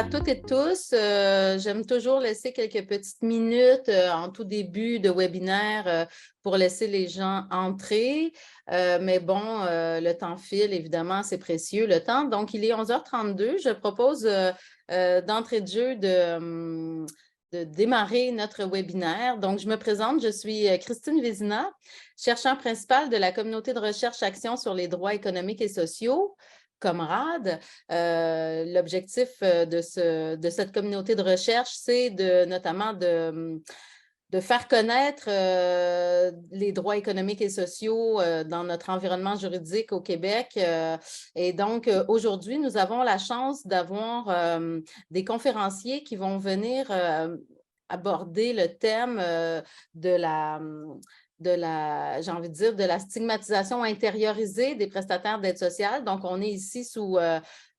à toutes et tous. J'aime toujours laisser quelques petites minutes en tout début de webinaire pour laisser les gens entrer. Mais bon, le temps file, évidemment, c'est précieux, le temps. Donc, il est 11h32. Je propose d'entrée de jeu de démarrer notre webinaire. Donc, je me présente, je suis Christine Vézina, chercheur principale de la communauté de recherche Action sur les droits économiques et sociaux, COMRAD. L'objectif de cette communauté de recherche, c'est notamment de faire connaître les droits économiques et sociaux dans notre environnement juridique au Québec. Et donc, aujourd'hui, nous avons la chance d'avoir des conférenciers qui vont venir aborder le thème j'ai envie de dire, de la stigmatisation intériorisée des prestataires d'aide sociale. Donc, on est ici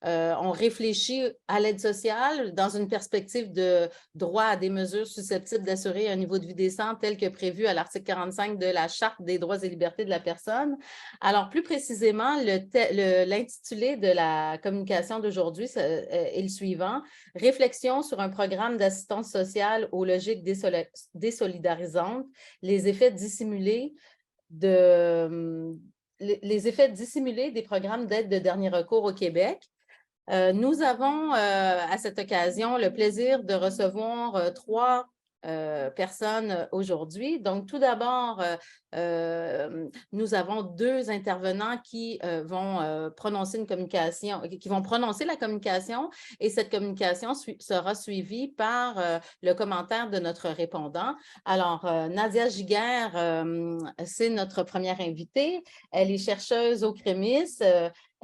on réfléchit à l'aide sociale dans une perspective de droit à des mesures susceptibles d'assurer un niveau de vie décent tel que prévu à l'article 45 de la Charte des droits et libertés de la personne. Alors, plus précisément, l'intitulé de la communication d'aujourd'hui est le suivant: Réflexion sur un programme d'assistance sociale aux logiques désolidarisantes, les effets dissimulés des programmes d'aide de dernier recours au Québec. Nous avons à cette occasion le plaisir de recevoir trois personnes aujourd'hui. Donc, tout d'abord, nous avons deux intervenants qui vont prononcer la communication, et cette communication sera suivie par le commentaire de notre répondant. Alors, Nadia Giguère, c'est notre première invitée. Elle est chercheuse au CREMIS.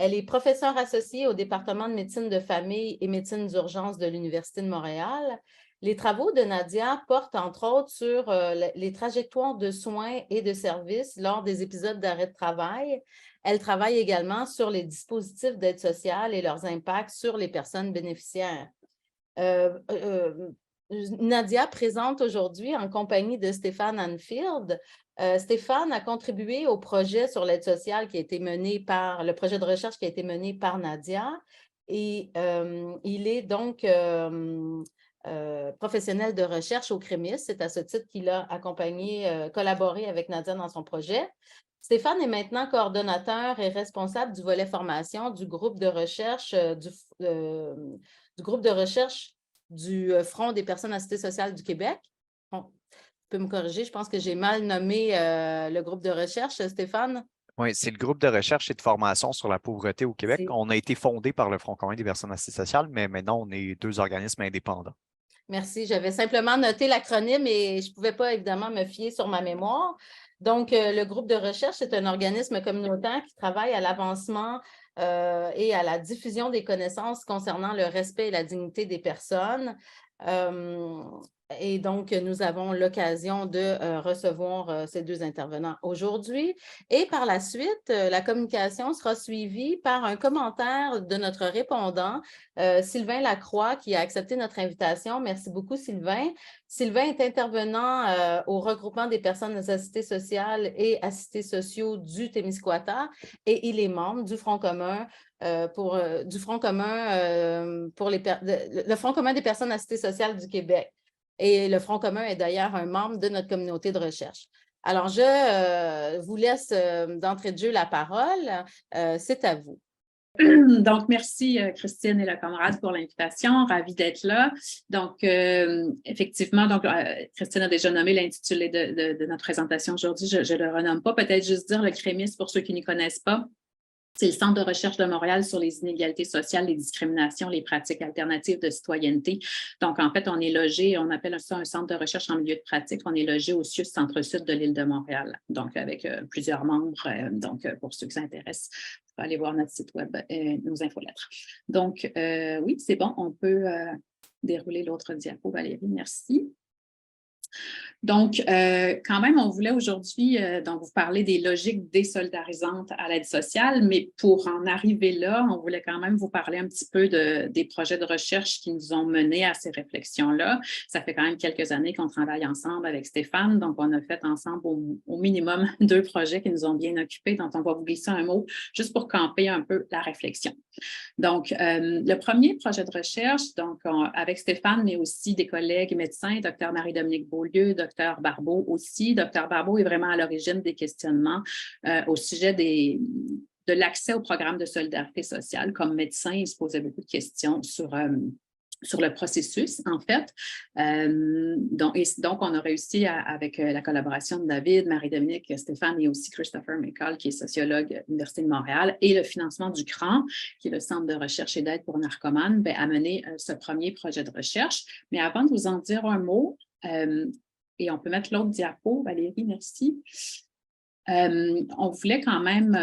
Elle est professeure associée au département de médecine de famille et médecine d'urgence de l'Université de Montréal. Les travaux de Nadia portent entre autres sur les trajectoires de soins et de services lors des épisodes d'arrêt de travail. Elle travaille également sur les dispositifs d'aide sociale et leurs impacts sur les personnes bénéficiaires. Nadia présente aujourd'hui en compagnie de Stéphane Anfield. Stéphane a contribué au projet sur l'aide sociale qui a été mené par le projet de recherche qui a été mené par Nadia, et il est donc professionnel de recherche au CREMIS. C'est à ce titre qu'il a collaboré avec Nadia dans son projet. Stéphane est maintenant coordonnateur et responsable du volet formation du groupe de recherche du Front des personnes assistées sociales du Québec. Bon, tu peux me corriger, je pense que j'ai mal nommé le groupe de recherche, Stéphane. Oui, c'est le groupe de recherche et de formation sur la pauvreté au Québec. On a été fondé par le Front commun des personnes assistées sociales, mais maintenant, on est deux organismes indépendants. Merci. J'avais simplement noté l'acronyme et je ne pouvais pas évidemment me fier sur ma mémoire. Donc, le groupe de recherche, c'est un organisme communautaire qui travaille à l'avancement et à la diffusion des connaissances concernant le respect et la dignité des personnes. Et donc, nous avons l'occasion de recevoir ces deux intervenants aujourd'hui. Et par la suite, la communication sera suivie par un commentaire de notre répondant, Sylvain Lacroix, qui a accepté notre invitation. Merci beaucoup, Sylvain. Sylvain est intervenant au regroupement des personnes assistées sociales et assistés sociaux du Témiscouata, et il est membre du Front commun le Front commun des personnes assistées sociales du Québec. Et le Front commun est d'ailleurs un membre de notre communauté de recherche. Alors, je vous laisse d'entrée de jeu la parole. C'est à vous. Donc, merci Christine et la camarade pour l'invitation. Ravie d'être là. Donc, effectivement, Christine a déjà nommé l'intitulé de notre présentation aujourd'hui. Je ne le renomme pas. Peut-être juste dire le CREMIS pour ceux qui n'y connaissent pas. C'est le Centre de recherche de Montréal sur les inégalités sociales, les discriminations, les pratiques alternatives de citoyenneté. Donc, en fait, on est logé, on appelle ça un centre de recherche en milieu de pratique. On est logé au CIUS Centre-Sud de l'île de Montréal, donc avec plusieurs membres. Pour ceux qui s'intéressent, vous pouvez aller voir notre site web, nos infolettres. Donc, oui, c'est bon, on peut dérouler l'autre diapo, Valérie, merci. Donc, quand même, on voulait aujourd'hui vous parler des logiques désolidarisantes à l'aide sociale, mais pour en arriver là, on voulait quand même vous parler un petit peu des projets de recherche qui nous ont menés à ces réflexions-là. Ça fait quand même quelques années qu'on travaille ensemble avec Stéphane, donc on a fait ensemble au minimum 2 projets qui nous ont bien occupés, dont on va vous glisser un mot juste pour camper un peu la réflexion. Donc, le premier projet de recherche, donc avec Stéphane, mais aussi des collègues médecins, Dr Marie-Dominique Beaulieu, Dr Barbeau aussi. Dr Barbeau est vraiment à l'origine des questionnements au sujet de l'accès au programme de solidarité sociale. Comme médecin, il se posait beaucoup de questions sur le processus, en fait. Donc, on a réussi avec la collaboration de David, Marie-Dominique, Stéphane et aussi Christopher McCall, qui est sociologue à l'Université de Montréal, et le financement du CRAN, qui est le Centre de recherche et d'aide pour narcomanes, à mener ce premier projet de recherche. Mais avant de vous en dire un mot, et on peut mettre l'autre diapo, Valérie, merci. On voulait quand même...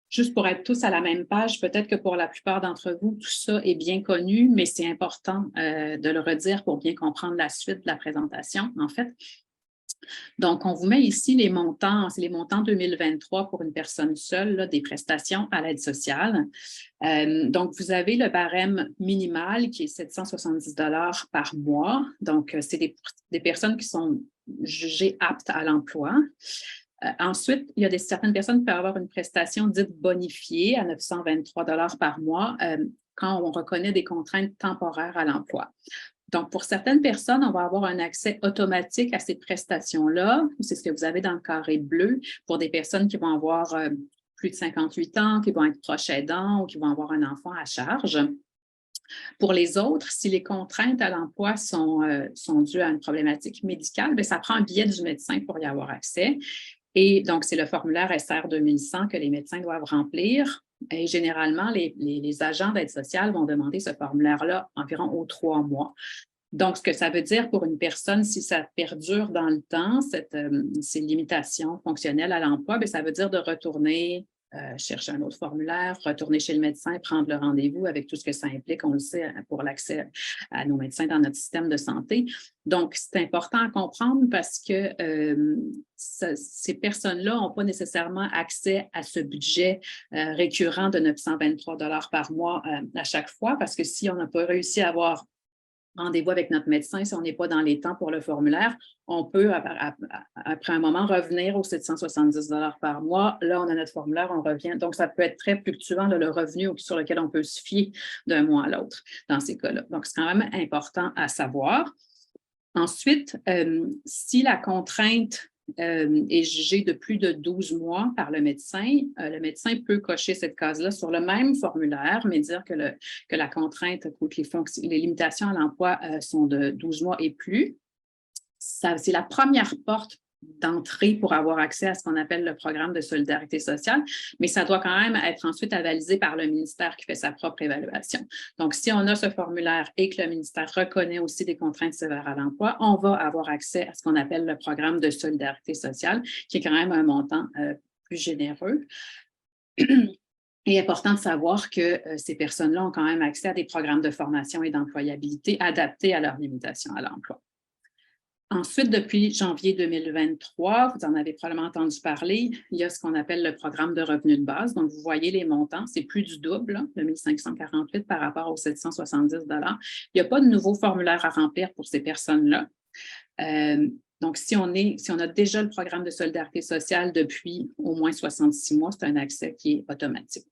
juste pour être tous à la même page, peut-être que pour la plupart d'entre vous, tout ça est bien connu, mais c'est important de le redire pour bien comprendre la suite de la présentation, en fait. Donc, on vous met ici les montants, c'est les montants 2023 pour une personne seule, là, des prestations à l'aide sociale. Donc, vous avez le barème minimal qui est 770 $ par mois. Donc, c'est des personnes qui sont jugées aptes à l'emploi. Ensuite, il y a certaines personnes qui peuvent avoir une prestation dite bonifiée à 923 $ par mois quand on reconnaît des contraintes temporaires à l'emploi. Donc, pour certaines personnes, on va avoir un accès automatique à ces prestations-là. C'est ce que vous avez dans le carré bleu pour des personnes qui vont avoir plus de 58 ans, qui vont être proches aidants ou qui vont avoir un enfant à charge. Pour les autres, si les contraintes à l'emploi sont dues à une problématique médicale, bien, ça prend un billet du médecin pour y avoir accès. Et donc, c'est le formulaire SR 2100 que les médecins doivent remplir. Et généralement, les agents d'aide sociale vont demander ce formulaire-là environ aux 3 mois. Donc, ce que ça veut dire pour une personne, si ça perdure dans le temps, ces limitations fonctionnelles à l'emploi, bien, ça veut dire de retourner chercher un autre formulaire, retourner chez le médecin, prendre le rendez-vous avec tout ce que ça implique, on le sait, pour l'accès à nos médecins dans notre système de santé. Donc, c'est important à comprendre parce que ces personnes-là n'ont pas nécessairement accès à ce budget récurrent de 923 $ par mois à chaque fois, parce que si on n'a pas réussi à avoir rendez-vous avec notre médecin, si on n'est pas dans les temps pour le formulaire, on peut, après un moment, revenir aux 770 $ par mois. Là, on a notre formulaire, on revient. Donc, ça peut être très fluctuant, le revenu sur lequel on peut se fier d'un mois à l'autre dans ces cas-là. Donc, c'est quand même important à savoir. Ensuite, si la contrainte est jugée de plus de 12 mois par le médecin peut cocher cette case-là sur le même formulaire, mais dire que la contrainte ou que les limitations à l'emploi sont de 12 mois et plus. C'est la première porte d'entrée pour avoir accès à ce qu'on appelle le programme de solidarité sociale, mais ça doit quand même être ensuite avalisé par le ministère qui fait sa propre évaluation. Donc, si on a ce formulaire et que le ministère reconnaît aussi des contraintes sévères à l'emploi, on va avoir accès à ce qu'on appelle le programme de solidarité sociale, qui est quand même un montant plus généreux. Il est important de savoir que ces personnes-là ont quand même accès à des programmes de formation et d'employabilité adaptés à leurs limitations à l'emploi. Ensuite, depuis janvier 2023, vous en avez probablement entendu parler, il y a ce qu'on appelle le programme de revenus de base. Donc, vous voyez les montants, c'est plus du double, de 1 548 par rapport aux 770 $. Il n'y a pas de nouveau formulaire à remplir pour ces personnes-là. Donc, si on a déjà le programme de solidarité sociale depuis au moins 66 mois, c'est un accès qui est automatique.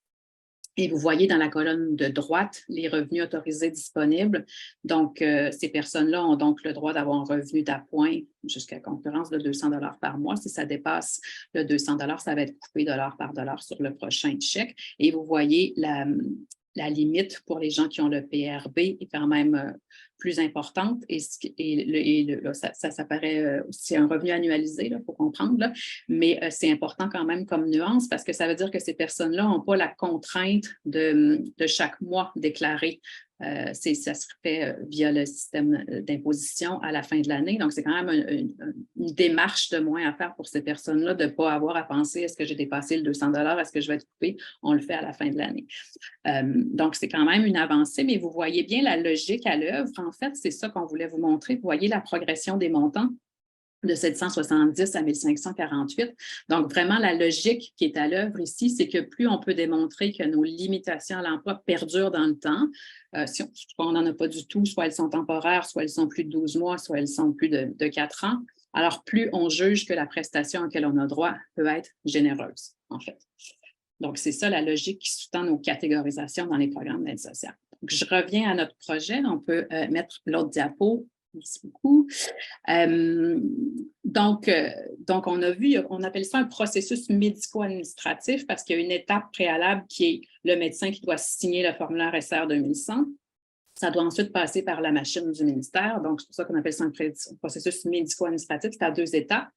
Et vous voyez dans la colonne de droite les revenus autorisés disponibles. Donc, ces personnes-là ont donc le droit d'avoir un revenu d'appoint jusqu'à concurrence de 200 $ par mois. Si ça dépasse le 200 $, ça va être coupé dollar par dollar sur le prochain chèque. Et vous voyez la limite pour les gens qui ont le PRB est quand même plus importante et ça paraît aussi un revenu annualisé, il faut comprendre, là, mais c'est important quand même comme nuance parce que ça veut dire que ces personnes-là n'ont pas la contrainte de chaque mois déclarer. Ça se fait via le système d'imposition à la fin de l'année. Donc, c'est quand même une démarche de moins à faire pour ces personnes-là de ne pas avoir à penser est-ce que j'ai dépassé le 200 $, est-ce que je vais être coupé? On le fait à la fin de l'année. Donc, c'est quand même une avancée, mais vous voyez bien la logique à l'œuvre. En fait, c'est ça qu'on voulait vous montrer. Vous voyez la progression des montants de 770 à 1548. Donc, vraiment, la logique qui est à l'œuvre ici, c'est que plus on peut démontrer que nos limitations à l'emploi perdurent dans le temps, soit on n'en a pas du tout, soit elles sont temporaires, soit elles sont plus de 12 mois, soit elles sont plus de 4 ans, alors plus on juge que la prestation à laquelle on a droit peut être généreuse, en fait. Donc, c'est ça la logique qui sous-tend nos catégorisations dans les programmes d'aide sociale. Donc, je reviens à notre projet. On peut mettre l'autre diapo. Merci beaucoup. Donc, on a vu, on appelle ça un processus médico-administratif parce qu'il y a une étape préalable qui est le médecin qui doit signer le formulaire SR 2100. Ça doit ensuite passer par la machine du ministère. Donc, c'est pour ça qu'on appelle ça un processus médico-administratif. C'est à 2 étapes.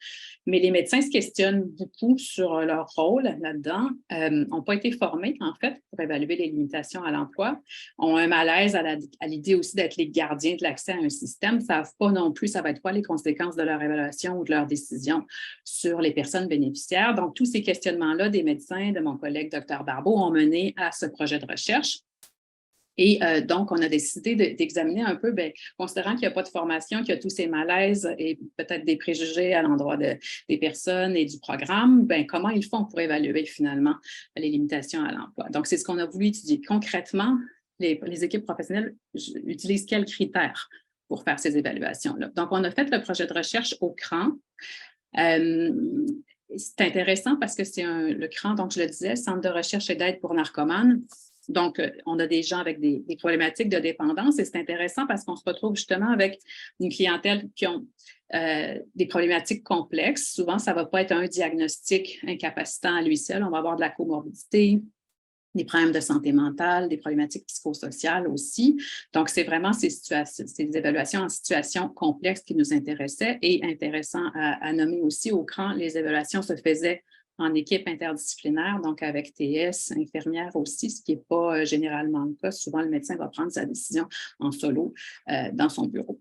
Mais les médecins se questionnent beaucoup sur leur rôle là-dedans. N'ont pas été formés, en fait, pour évaluer les limitations à l'emploi. Ont un malaise à l'idée aussi d'être les gardiens de l'accès à un système. Ne savent pas non plus ça va être quoi les conséquences de leur évaluation ou de leur décision sur les personnes bénéficiaires. Donc, tous ces questionnements-là des médecins, de mon collègue Dr Barbeau, ont mené à ce projet de recherche. Et donc, on a décidé d'examiner un peu, considérant qu'il n'y a pas de formation, qu'il y a tous ces malaises et peut-être des préjugés à l'endroit des personnes et du programme, comment ils font pour évaluer finalement les limitations à l'emploi. Donc, c'est ce qu'on a voulu étudier. Concrètement, les équipes professionnelles utilisent quels critères pour faire ces évaluations-là? Donc, on a fait le projet de recherche au CRAN. C'est intéressant parce que c'est le CRAN, donc je le disais, Centre de recherche et d'aide pour narcomanes. Donc, on a des gens avec des problématiques de dépendance et c'est intéressant parce qu'on se retrouve justement avec une clientèle qui ont des problématiques complexes. Souvent, ça ne va pas être un diagnostic incapacitant à lui seul. On va avoir de la comorbidité, des problèmes de santé mentale, des problématiques psychosociales aussi. Donc, c'est vraiment ces évaluations en situation complexe qui nous intéressaient et intéressant à nommer aussi au CRAN, les évaluations se faisaient en équipe interdisciplinaire, donc avec TS, infirmière aussi, ce qui n'est pas généralement le cas. Souvent, le médecin va prendre sa décision en solo dans son bureau.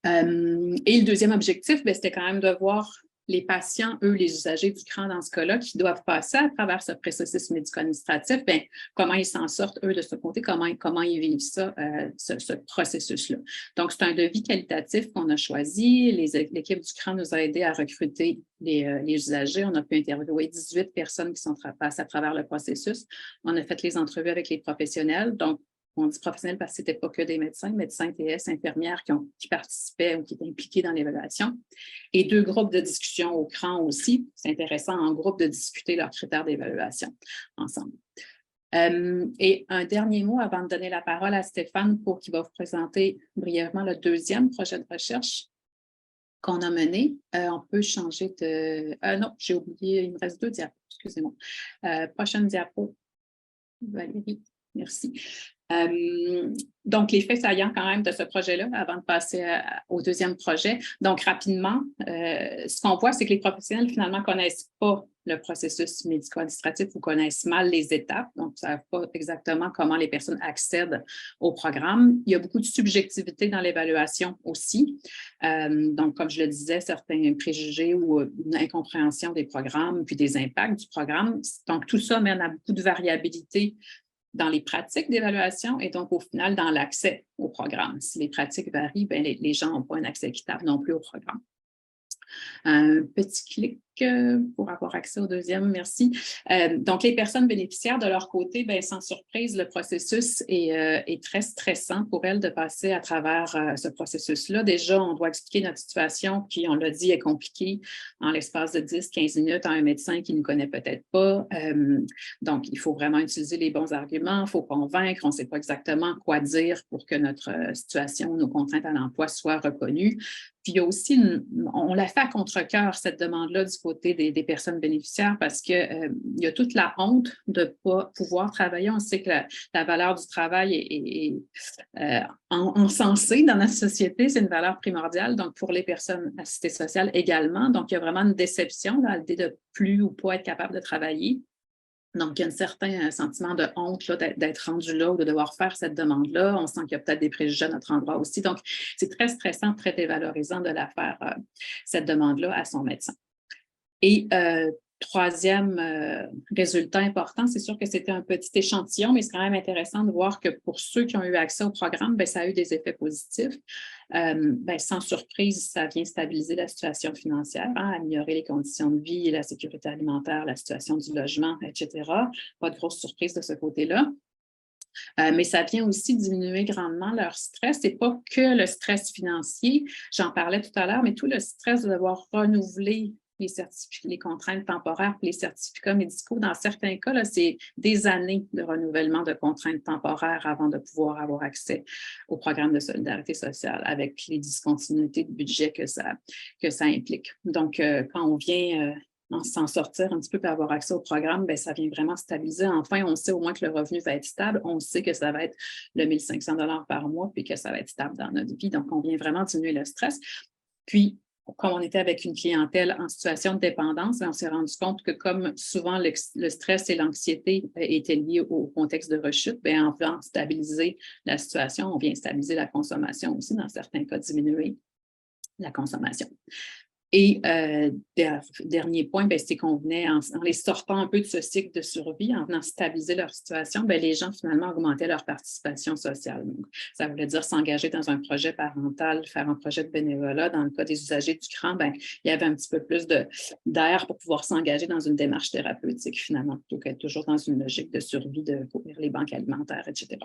Et le deuxième objectif, c'était quand même de voir les patients, eux, les usagers du CRAN dans ce cas-là, qui doivent passer à travers ce processus médico-administratif, comment ils s'en sortent, eux, de ce côté, comment ils vivent ça, ce processus-là. Donc, c'est un devis qualitatif qu'on a choisi. L'équipe du CRAN nous a aidés à recruter les usagers. On a pu interviewer 18 personnes qui sont passées à travers le processus. On a fait les entrevues avec les professionnels. Donc, on dit professionnels parce que ce n'était pas que des médecins, TS, infirmières qui participaient ou qui étaient impliqués dans l'évaluation. Et 2 groupes de discussion au CRAN aussi. C'est intéressant en groupe de discuter leurs critères d'évaluation ensemble. Et un dernier mot avant de donner la parole à Stéphane pour qu'il va vous présenter brièvement le deuxième projet de recherche qu'on a mené. On peut changer de... non, j'ai oublié, il me reste 2 diapos, excusez-moi. Prochaine diapo, Valérie, merci. Donc, les faits saillants quand même de ce projet-là avant de passer au deuxième projet. Donc, rapidement, ce qu'on voit, c'est que les professionnels finalement ne connaissent pas le processus médico-administratif ou connaissent mal les étapes, donc ne savent pas exactement comment les personnes accèdent au programme. Il y a beaucoup de subjectivité dans l'évaluation aussi. Donc, comme je le disais, certains préjugés ou une incompréhension des programmes puis des impacts du programme. Donc, tout ça mène à beaucoup de variabilité dans les pratiques d'évaluation et donc, au final, dans l'accès au programme. Si les pratiques varient, les gens n'ont pas un accès équitable non plus au programme. Un petit clic pour avoir accès au deuxième, merci. Donc, les personnes bénéficiaires, de leur côté, sans surprise, le processus est très stressant pour elles de passer à travers ce processus-là. Déjà, on doit expliquer notre situation qui, on l'a dit, est compliquée en l'espace de 10-15 minutes à un médecin qui ne connaît peut-être pas. Donc, il faut vraiment utiliser les bons arguments, il faut convaincre, on ne sait pas exactement quoi dire pour que notre situation, nos contraintes à l'emploi soient reconnues. Puis, il y a aussi, on l'a fait à contre-cœur, cette demande-là du côté des personnes bénéficiaires parce qu'il y a toute la honte de ne pas pouvoir travailler. On sait que la valeur du travail est encensée dans notre société, c'est une valeur primordiale, donc pour les personnes assistées sociales également. Donc, il y a vraiment une déception à l'idée de plus ou pas être capable de travailler. Donc, il y a un certain sentiment de honte d'être rendu là ou de devoir faire cette demande-là. On sent qu'il y a peut-être des préjugés à notre endroit aussi. Donc, c'est très stressant, très dévalorisant de la faire, cette demande-là, à son médecin. Et troisième résultat important, c'est sûr que c'était un petit échantillon, mais c'est quand même intéressant de voir que pour ceux qui ont eu accès au programme, ça a eu des effets positifs. Sans surprise, ça vient stabiliser la situation financière, améliorer les conditions de vie, la sécurité alimentaire, la situation du logement, etc. Pas de grosse surprise de ce côté-là. Mais ça vient aussi diminuer grandement leur stress. Ce n'est pas que le stress financier, j'en parlais tout à l'heure, mais tout le stress de devoir renouveler les contraintes temporaires, les certificats médicaux. Dans certains cas, c'est des années de renouvellement de contraintes temporaires avant de pouvoir avoir accès au programme de solidarité sociale avec les discontinuités de budget que ça implique. Donc, quand on vient s'en sortir un petit peu et avoir accès au programme, bien, ça vient vraiment stabiliser. Enfin, on sait au moins que le revenu va être stable. On sait que ça va être le 1 500 $ par mois puis que ça va être stable dans notre vie. Donc, on vient vraiment diminuer le stress. Puis, comme on était avec une clientèle en situation de dépendance, on s'est rendu compte que comme souvent le stress et l'anxiété étaient liés au contexte de rechute, bien, en venant stabiliser la situation, on vient stabiliser la consommation aussi, dans certains cas, diminuer la consommation. Et dernier point, c'est qu'on venait, en les sortant un peu de ce cycle de survie, en venant stabiliser leur situation, bien, les gens finalement augmentaient leur participation sociale. Donc, ça voulait dire s'engager dans un projet parental, faire un projet de bénévolat. Dans le cas des usagers du CRAN, bien, il y avait un petit peu plus d'air pour pouvoir s'engager dans une démarche thérapeutique finalement, plutôt qu'être toujours dans une logique de survie, de courir les banques alimentaires, etc.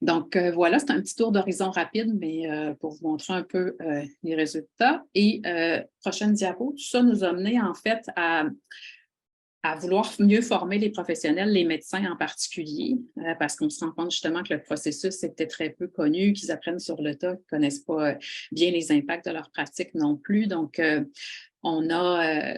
Donc, voilà, c'est un petit tour d'horizon rapide, mais pour vous montrer un peu les résultats. Et prochaine diapo, tout ça nous a mené en fait à vouloir mieux former les professionnels, les médecins en particulier, parce qu'on se rend compte justement que le processus était très peu connu, qu'ils apprennent sur le tas, qu'ils ne connaissent pas bien les impacts de leur pratique non plus. Donc, on a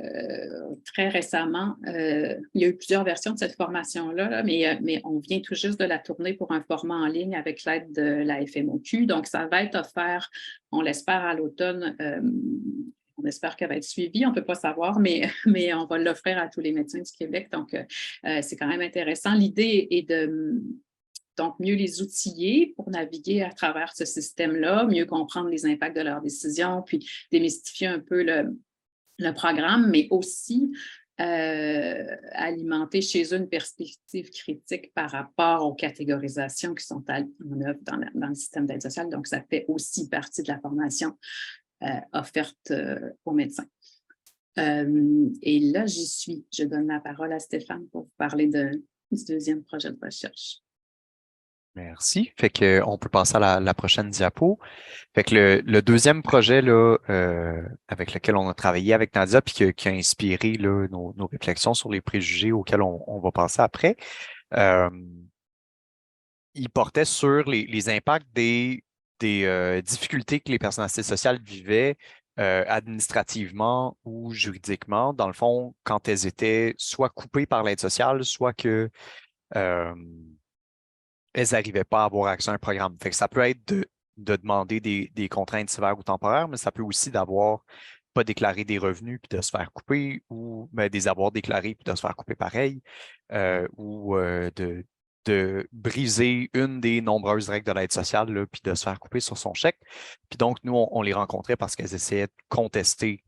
très récemment, il y a eu plusieurs versions de cette formation-là, mais on vient tout juste de la tourner pour un format en ligne avec l'aide de la FMOQ. Donc, ça va être offert, on l'espère, à l'automne. On espère qu'elle va être suivie, on ne peut pas savoir, mais on va l'offrir à tous les médecins du Québec. Donc, c'est quand même intéressant. L'idée est de donc mieux les outiller pour naviguer à travers ce système-là, mieux comprendre les impacts de leurs décisions, puis démystifier un peu le programme, mais aussi alimenter chez eux une perspective critique par rapport aux catégorisations qui sont en œuvre dans le système d'aide sociale. Donc, ça fait aussi partie de la formation offerte aux médecins. Et là, j'y suis. Je donne la parole à Stéphane pour vous parler du deuxième projet de recherche. Merci. Fait qu'on peut passer à la prochaine diapo. Fait que le deuxième projet là, avec lequel on a travaillé avec Nadia puis qui a inspiré là, nos réflexions sur les préjugés auxquels on va passer après, il portait sur les impacts des difficultés que les personnalités sociales vivaient administrativement ou juridiquement, dans le fond, quand elles étaient soit coupées par l'aide sociale, soit que elles n'arrivaient pas à avoir accès à un programme. Fait que ça peut être de demander des contraintes sévères ou temporaires, mais ça peut aussi d'avoir pas déclaré des revenus puis de se faire couper, ou des avoirs déclarés puis de se faire couper pareil, ou de briser une des nombreuses règles de l'aide sociale là, puis de se faire couper sur son chèque. Puis donc, nous, on les rencontrait parce qu'elles essayaient de contester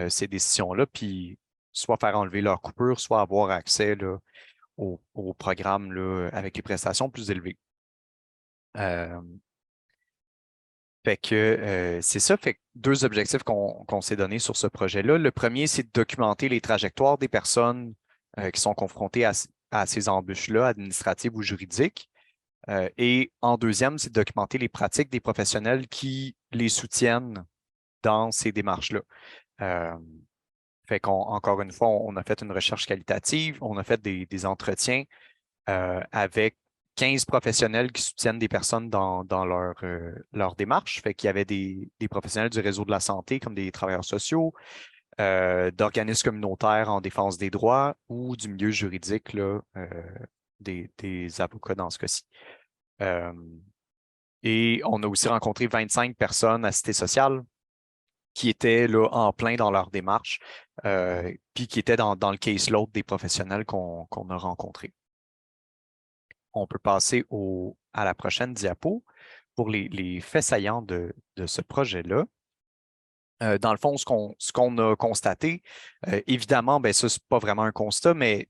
ces décisions-là, puis soit faire enlever leur coupure, soit avoir accès là, au programme là, avec les prestations plus élevées. Fait que c'est ça. Fait que deux objectifs qu'on s'est donnés sur ce projet-là. Le premier, c'est de documenter les trajectoires des personnes qui sont confrontées à ces embûches-là, administratives ou juridiques. Et en deuxième, c'est de documenter les pratiques des professionnels qui les soutiennent dans ces démarches-là. Fait qu'encore une fois, on a fait une recherche qualitative, on a fait des entretiens avec 15 professionnels qui soutiennent des personnes dans leur démarche. Fait qu'il y avait des professionnels du réseau de la santé, comme des travailleurs sociaux, d'organismes communautaires en défense des droits ou du milieu juridique, là, des avocats dans ce cas-ci. Et on a aussi rencontré 25 personnes assistées sociales qui étaient là, en plein dans leur démarche, puis qui étaient dans le caseload des professionnels qu'on a rencontrés. On peut passer à la prochaine diapo pour les faits saillants de ce projet-là. Dans le fond, ce qu'on a constaté, évidemment, ça, ce n'est pas vraiment un constat, mais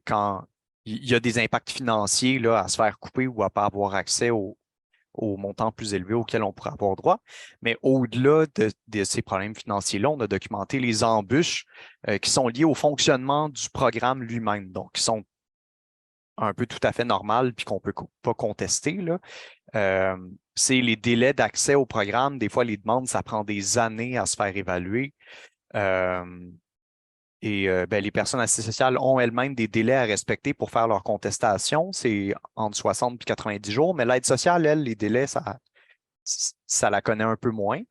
quand il y a des impacts financiers là, à se faire couper ou à ne pas avoir accès aux montants plus élevés auxquels on pourrait avoir droit. Mais au-delà de ces problèmes financiers-là, on a documenté les embûches qui sont liées au fonctionnement du programme lui-même, donc qui sont un peu tout à fait normales puis qu'on ne peut pas contester, là. C'est les délais d'accès au programme. Des fois, les demandes, ça prend des années à se faire évaluer. Les personnes assistées sociales ont elles-mêmes des délais à respecter pour faire leur contestation. C'est entre 60 et 90 jours, mais l'aide sociale, elle, les délais, ça la connaît un peu moins.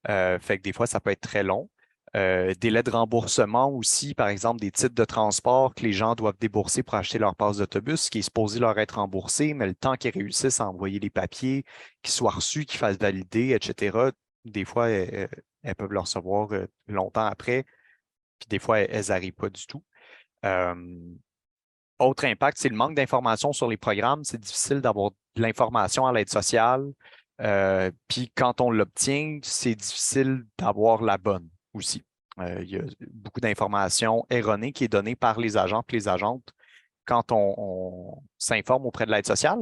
Fait que des fois, ça peut être très long. Délai de remboursement aussi, par exemple, des titres de transport que les gens doivent débourser pour acheter leur passe d'autobus, qui est supposé leur être remboursé, mais le temps qu'ils réussissent à envoyer les papiers, qu'ils soient reçus, qu'ils fassent valider, etc., des fois, elles peuvent le recevoir longtemps après, puis des fois, elles n'arrivent pas du tout. Autre impact, c'est le manque d'informations sur les programmes. C'est difficile d'avoir de l'information à l'aide sociale. Puis quand on l'obtient, c'est difficile d'avoir la bonne aussi. Il y a beaucoup d'informations erronées qui est donnée par les agents et les agentes quand on s'informe auprès de l'aide sociale.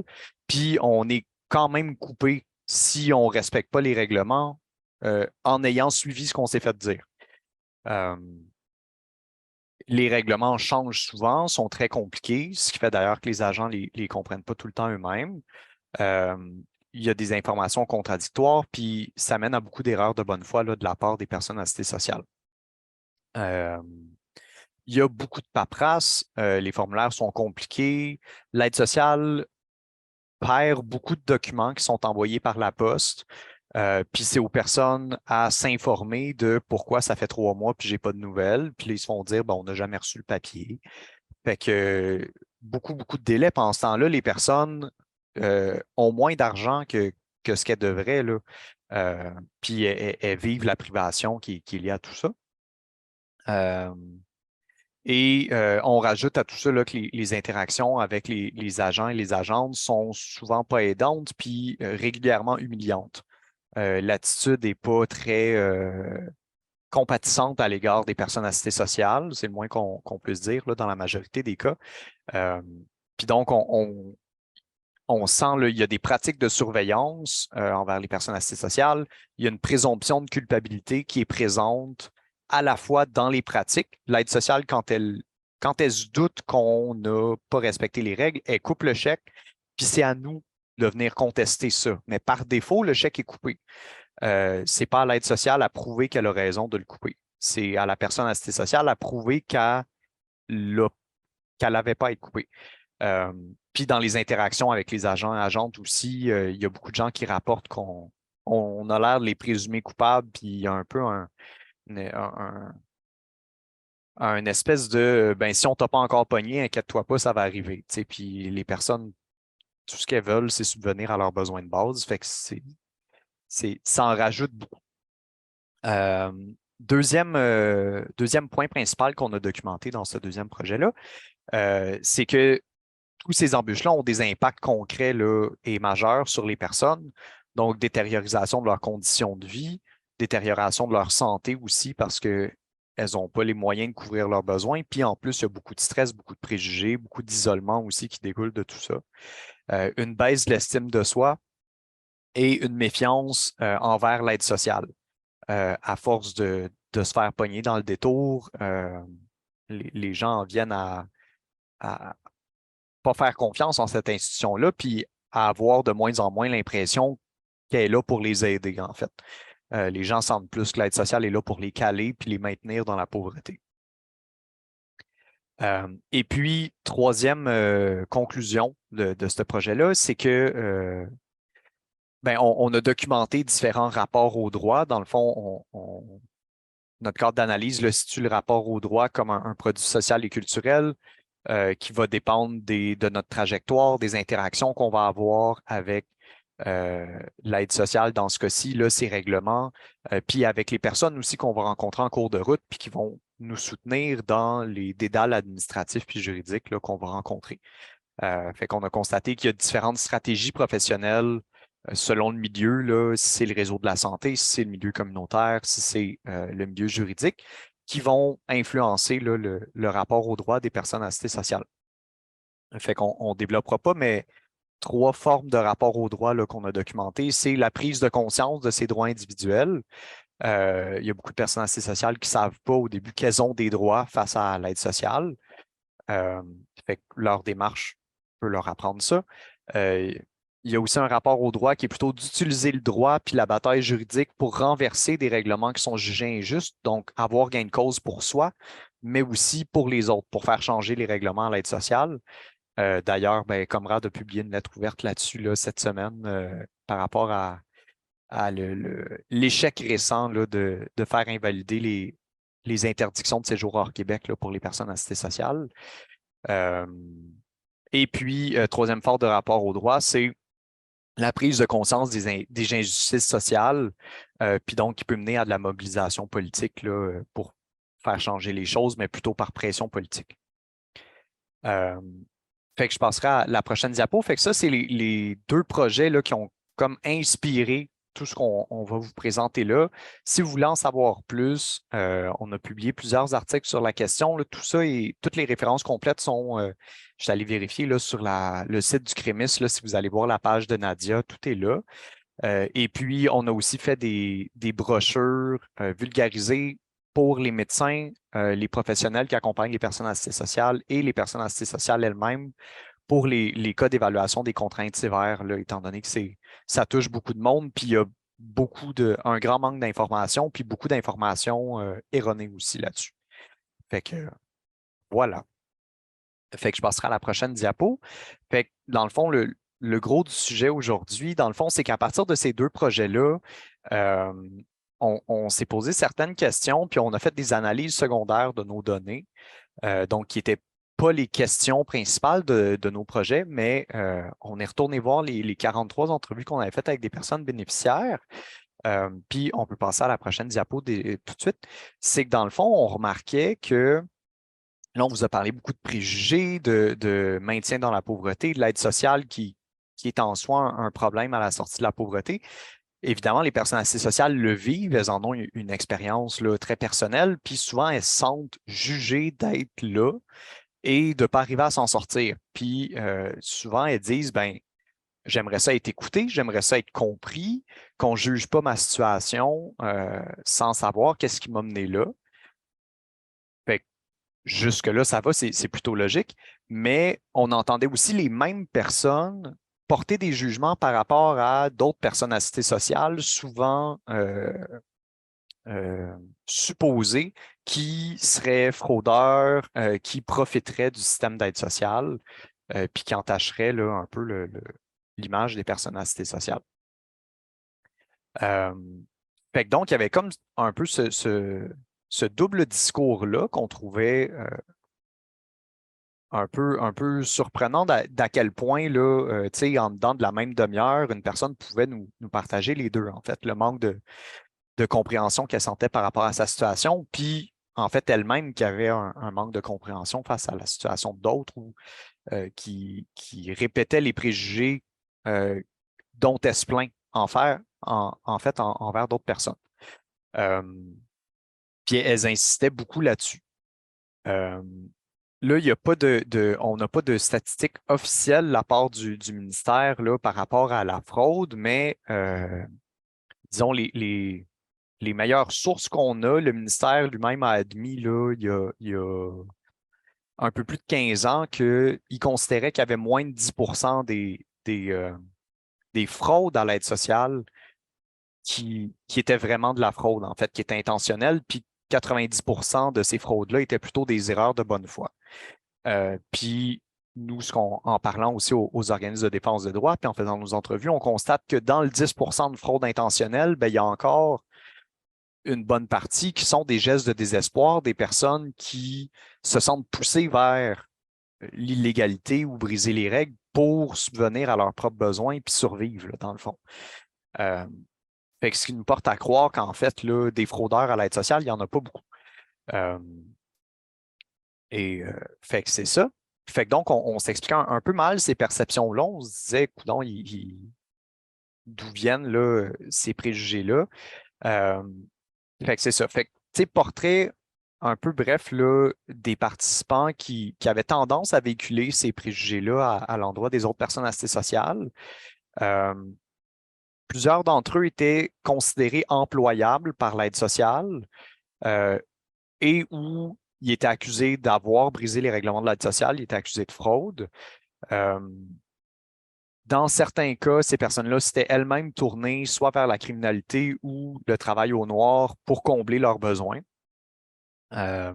Puis on est quand même coupé si on ne respecte pas les règlements en ayant suivi ce qu'on s'est fait dire. Les règlements changent souvent, sont très compliqués, ce qui fait d'ailleurs que les agents ne les comprennent pas tout le temps eux-mêmes. Il y a des informations contradictoires, puis ça mène à beaucoup d'erreurs de bonne foi là, de la part des personnes assistées sociales. Il y a beaucoup de paperasse, les formulaires sont compliqués, l'aide sociale perd beaucoup de documents qui sont envoyés par la poste. Puis c'est aux personnes à s'informer de pourquoi ça fait 3 mois puis j'ai pas de nouvelles. Puis là, ils se font dire, on n'a jamais reçu le papier. Fait que beaucoup de délais. Pendant ce temps-là, les personnes ont moins d'argent que ce qu'elles devraient. Là. Puis elles vivent la privation qui est liée à tout ça. On rajoute à tout ça là, que les interactions avec les agents et les agentes sont souvent pas aidantes puis régulièrement humiliantes. L'attitude n'est pas très compatissante à l'égard des personnes assistées sociales, c'est le moins qu'on puisse dire là, dans la majorité des cas. Puis donc, on sent qu'il y a des pratiques de surveillance envers les personnes assistées sociales. Il y a une présomption de culpabilité qui est présente à la fois dans les pratiques. L'aide sociale, quand elle se doute qu'on n'a pas respecté les règles, elle coupe le chèque, puis c'est à nous de venir contester ça. Mais par défaut, le chèque est coupé. Ce n'est pas à l'aide sociale à prouver qu'elle a raison de le couper. C'est à la personne assistée sociale à prouver qu'elle n'avait pas à être coupée. Puis dans les interactions avec les agents et agentes aussi, il y a beaucoup de gens qui rapportent qu'on a l'air de les présumer coupables, puis il y a un peu un espèce de si on ne t'a pas encore pogné, inquiète-toi pas, ça va arriver. Puis les personnes, tout ce qu'elles veulent, c'est subvenir à leurs besoins de base. Fait que ça en rajoute beaucoup. Deuxième point principal qu'on a documenté dans ce deuxième projet-là, c'est que tous ces embûches-là ont des impacts concrets là, et majeurs sur les personnes. Donc, détériorisation de leurs conditions de vie, détérioration de leur santé aussi parce qu'elles n'ont pas les moyens de couvrir leurs besoins. Puis en plus, il y a beaucoup de stress, beaucoup de préjugés, beaucoup d'isolement aussi qui découle de tout ça. Une baisse de l'estime de soi et une méfiance envers l'aide sociale. À force de se faire pogner dans le détour, les gens en viennent à pas faire confiance en cette institution-là, puis à avoir de moins en moins l'impression qu'elle est là pour les aider, en fait. Les gens sentent plus que l'aide sociale est là pour les caler puis les maintenir dans la pauvreté. Et puis, troisième conclusion de ce projet-là, c'est que on a documenté différents rapports aux droits. Dans le fond, notre cadre d'analyse le situe le rapport aux droits comme un produit social et culturel qui va dépendre de notre trajectoire, des interactions qu'on va avoir avec l'aide sociale dans ce cas-ci, là, ces règlements, puis avec les personnes aussi qu'on va rencontrer en cours de route, puis qui vont nous soutenir dans les dédales administratifs puis juridiques qu'on va rencontrer. Fait qu'on a constaté qu'il y a différentes stratégies professionnelles selon le milieu, là, si c'est le réseau de la santé, si c'est le milieu communautaire, si c'est le milieu juridique, qui vont influencer là, le rapport aux droits des personnes assistées sociales. Fait qu'on ne développera pas, mais 3 formes de rapport aux droits qu'on a documentées. C'est la prise de conscience de ces droits individuels. Il y a beaucoup de personnes assistées sociales qui ne savent pas au début qu'elles ont des droits face à l'aide sociale. Fait que leur démarche peut leur apprendre ça. Il y a aussi un rapport au droit qui est plutôt d'utiliser le droit puis la bataille juridique pour renverser des règlements qui sont jugés injustes, donc avoir gain de cause pour soi, mais aussi pour les autres, pour faire changer les règlements à l'aide sociale. D'ailleurs, Comrade a publié une lettre ouverte là-dessus là, cette semaine par rapport à l'échec récent là, de faire invalider les interdictions de séjour hors Québec là, pour les personnes assistées sociales. Et puis, troisième fort de rapport au droit, c'est la prise de conscience des injustices sociales, puis donc qui peut mener à de la mobilisation politique là, pour faire changer les choses, mais plutôt par pression politique. Fait que je passerai à la prochaine diapo. Fait que ça, c'est les deux projets là, qui ont comme inspiré tout ce qu'on va vous présenter là. Si vous voulez en savoir plus, on a publié plusieurs articles sur la question. Là, tout ça et toutes les références complètes sont, je suis allé vérifier là, sur le site du CREMIS. Là, si vous allez voir la page de Nadia, tout est là. Et puis, on a aussi fait des brochures vulgarisées pour les médecins, les professionnels qui accompagnent les personnes assistées sociales et les personnes assistées sociales elles-mêmes pour les cas d'évaluation des contraintes sévères, là, étant donné que ça touche beaucoup de monde, puis il y a un grand manque d'informations, puis beaucoup d'informations erronées aussi là-dessus. Fait que voilà. Fait que je passerai à la prochaine diapo. Fait que dans le fond, le gros du sujet aujourd'hui, dans le fond, c'est qu'à partir de ces deux projets-là, on s'est posé certaines questions, puis on a fait des analyses secondaires de nos données, donc qui n'étaient pas les questions principales de nos projets, mais on est retourné voir les 43 entrevues qu'on avait faites avec des personnes bénéficiaires. Puis on peut passer à la prochaine diapo tout de suite. C'est que dans le fond, on remarquait que là, on vous a parlé beaucoup de préjugés, de maintien dans la pauvreté, de l'aide sociale qui est en soi un problème à la sortie de la pauvreté. Évidemment, les personnes assistées sociales le vivent, elles en ont une expérience là, très personnelle, puis souvent, elles se sentent jugées d'être là et de ne pas arriver à s'en sortir. Puis souvent, elles disent, j'aimerais ça être écouté, j'aimerais ça être compris, qu'on ne juge pas ma situation sans savoir qu'est-ce qui m'a mené là. Fait que jusque-là, ça va, c'est plutôt logique, mais on entendait aussi les mêmes personnes porter des jugements par rapport à d'autres personnes assistées sociales, souvent supposées, qui seraient fraudeurs, qui profiteraient du système d'aide sociale, puis qui entacheraient là, un peu l'image des personnes assistées sociales. Fait que donc, il y avait comme un peu ce double discours-là qu'on trouvait un peu surprenant d'à quel point, là, en dedans de la même demi-heure, une personne pouvait nous partager les deux, en fait, le manque de compréhension qu'elle sentait par rapport à sa situation, puis en fait, elle-même qui avait un manque de compréhension face à la situation d'autres ou qui répétait les préjugés dont elle se plaint en fait envers d'autres personnes. Puis elles insistaient beaucoup là-dessus. Là, il y a pas on n'a pas de statistiques officielles de la part du ministère là, par rapport à la fraude, mais disons les meilleures sources qu'on a, le ministère lui-même a admis là, il y a un peu plus de 15 ans qu'il considérait qu'il y avait moins de 10% des fraudes à l'aide sociale qui étaient vraiment de la fraude, en fait, qui était intentionnelle, puis 90% de ces fraudes-là étaient plutôt des erreurs de bonne foi. Puis nous, en parlant aussi aux organismes de défense de droit, puis en faisant nos entrevues, on constate que dans le 10% de fraude intentionnelle, il y a encore une bonne partie qui sont des gestes de désespoir, des personnes qui se sentent poussées vers l'illégalité ou briser les règles pour subvenir à leurs propres besoins puis survivre, là, dans le fond. Fait que ce qui nous porte à croire qu'en fait, là, des fraudeurs à l'aide sociale, il n'y en a pas beaucoup. Fait que c'est ça. Fait que donc, on s'expliquait un peu mal ces perceptions-là. On se disait, coudonc, d'où viennent là, ces préjugés-là. Fait que c'est ça. Fait que, tu sais, portrait un peu bref là, des participants qui avaient tendance à véhiculer ces préjugés-là à l'endroit des autres personnes assistées sociales. Plusieurs d'entre eux étaient considérés employables par l'aide sociale et où ils étaient accusés d'avoir brisé les règlements de l'aide sociale, ils étaient accusés de fraude. Dans certains cas, ces personnes-là s'étaient elles-mêmes tournées soit vers la criminalité ou le travail au noir pour combler leurs besoins. Dans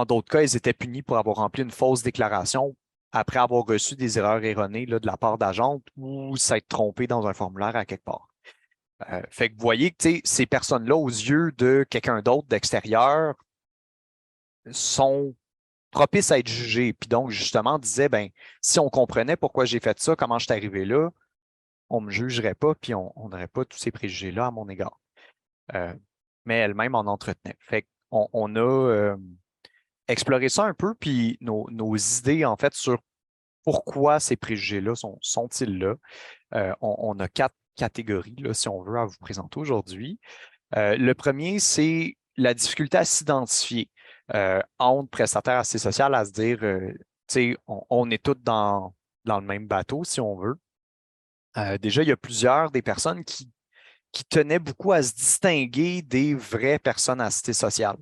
d'autres cas, ils étaient punis pour avoir rempli une fausse déclaration après avoir reçu des erreurs erronées là, de la part d'agentes ou s'être trompé dans un formulaire à quelque part. Fait que vous voyez que ces personnes-là, aux yeux de quelqu'un d'autre d'extérieur, sont propices à être jugées. Puis donc, justement, on disait, ben, si on comprenait pourquoi j'ai fait ça, comment je suis arrivé là, on ne me jugerait pas, puis on n'aurait pas tous ces préjugés-là à mon égard. Mais elle-même en entretenait. Fait qu'on a exploré ça un peu, puis nos idées, en fait, sur pourquoi ces préjugés-là sont-ils là. On a 4 catégories, là, si on veut, à vous présenter aujourd'hui. Le premier, c'est la difficulté à s'identifier entre prestataires assez social, à se dire, on est tous dans le même bateau, si on veut. Déjà, il y a plusieurs des personnes qui tenaient beaucoup à se distinguer des vraies personnes à cité sociale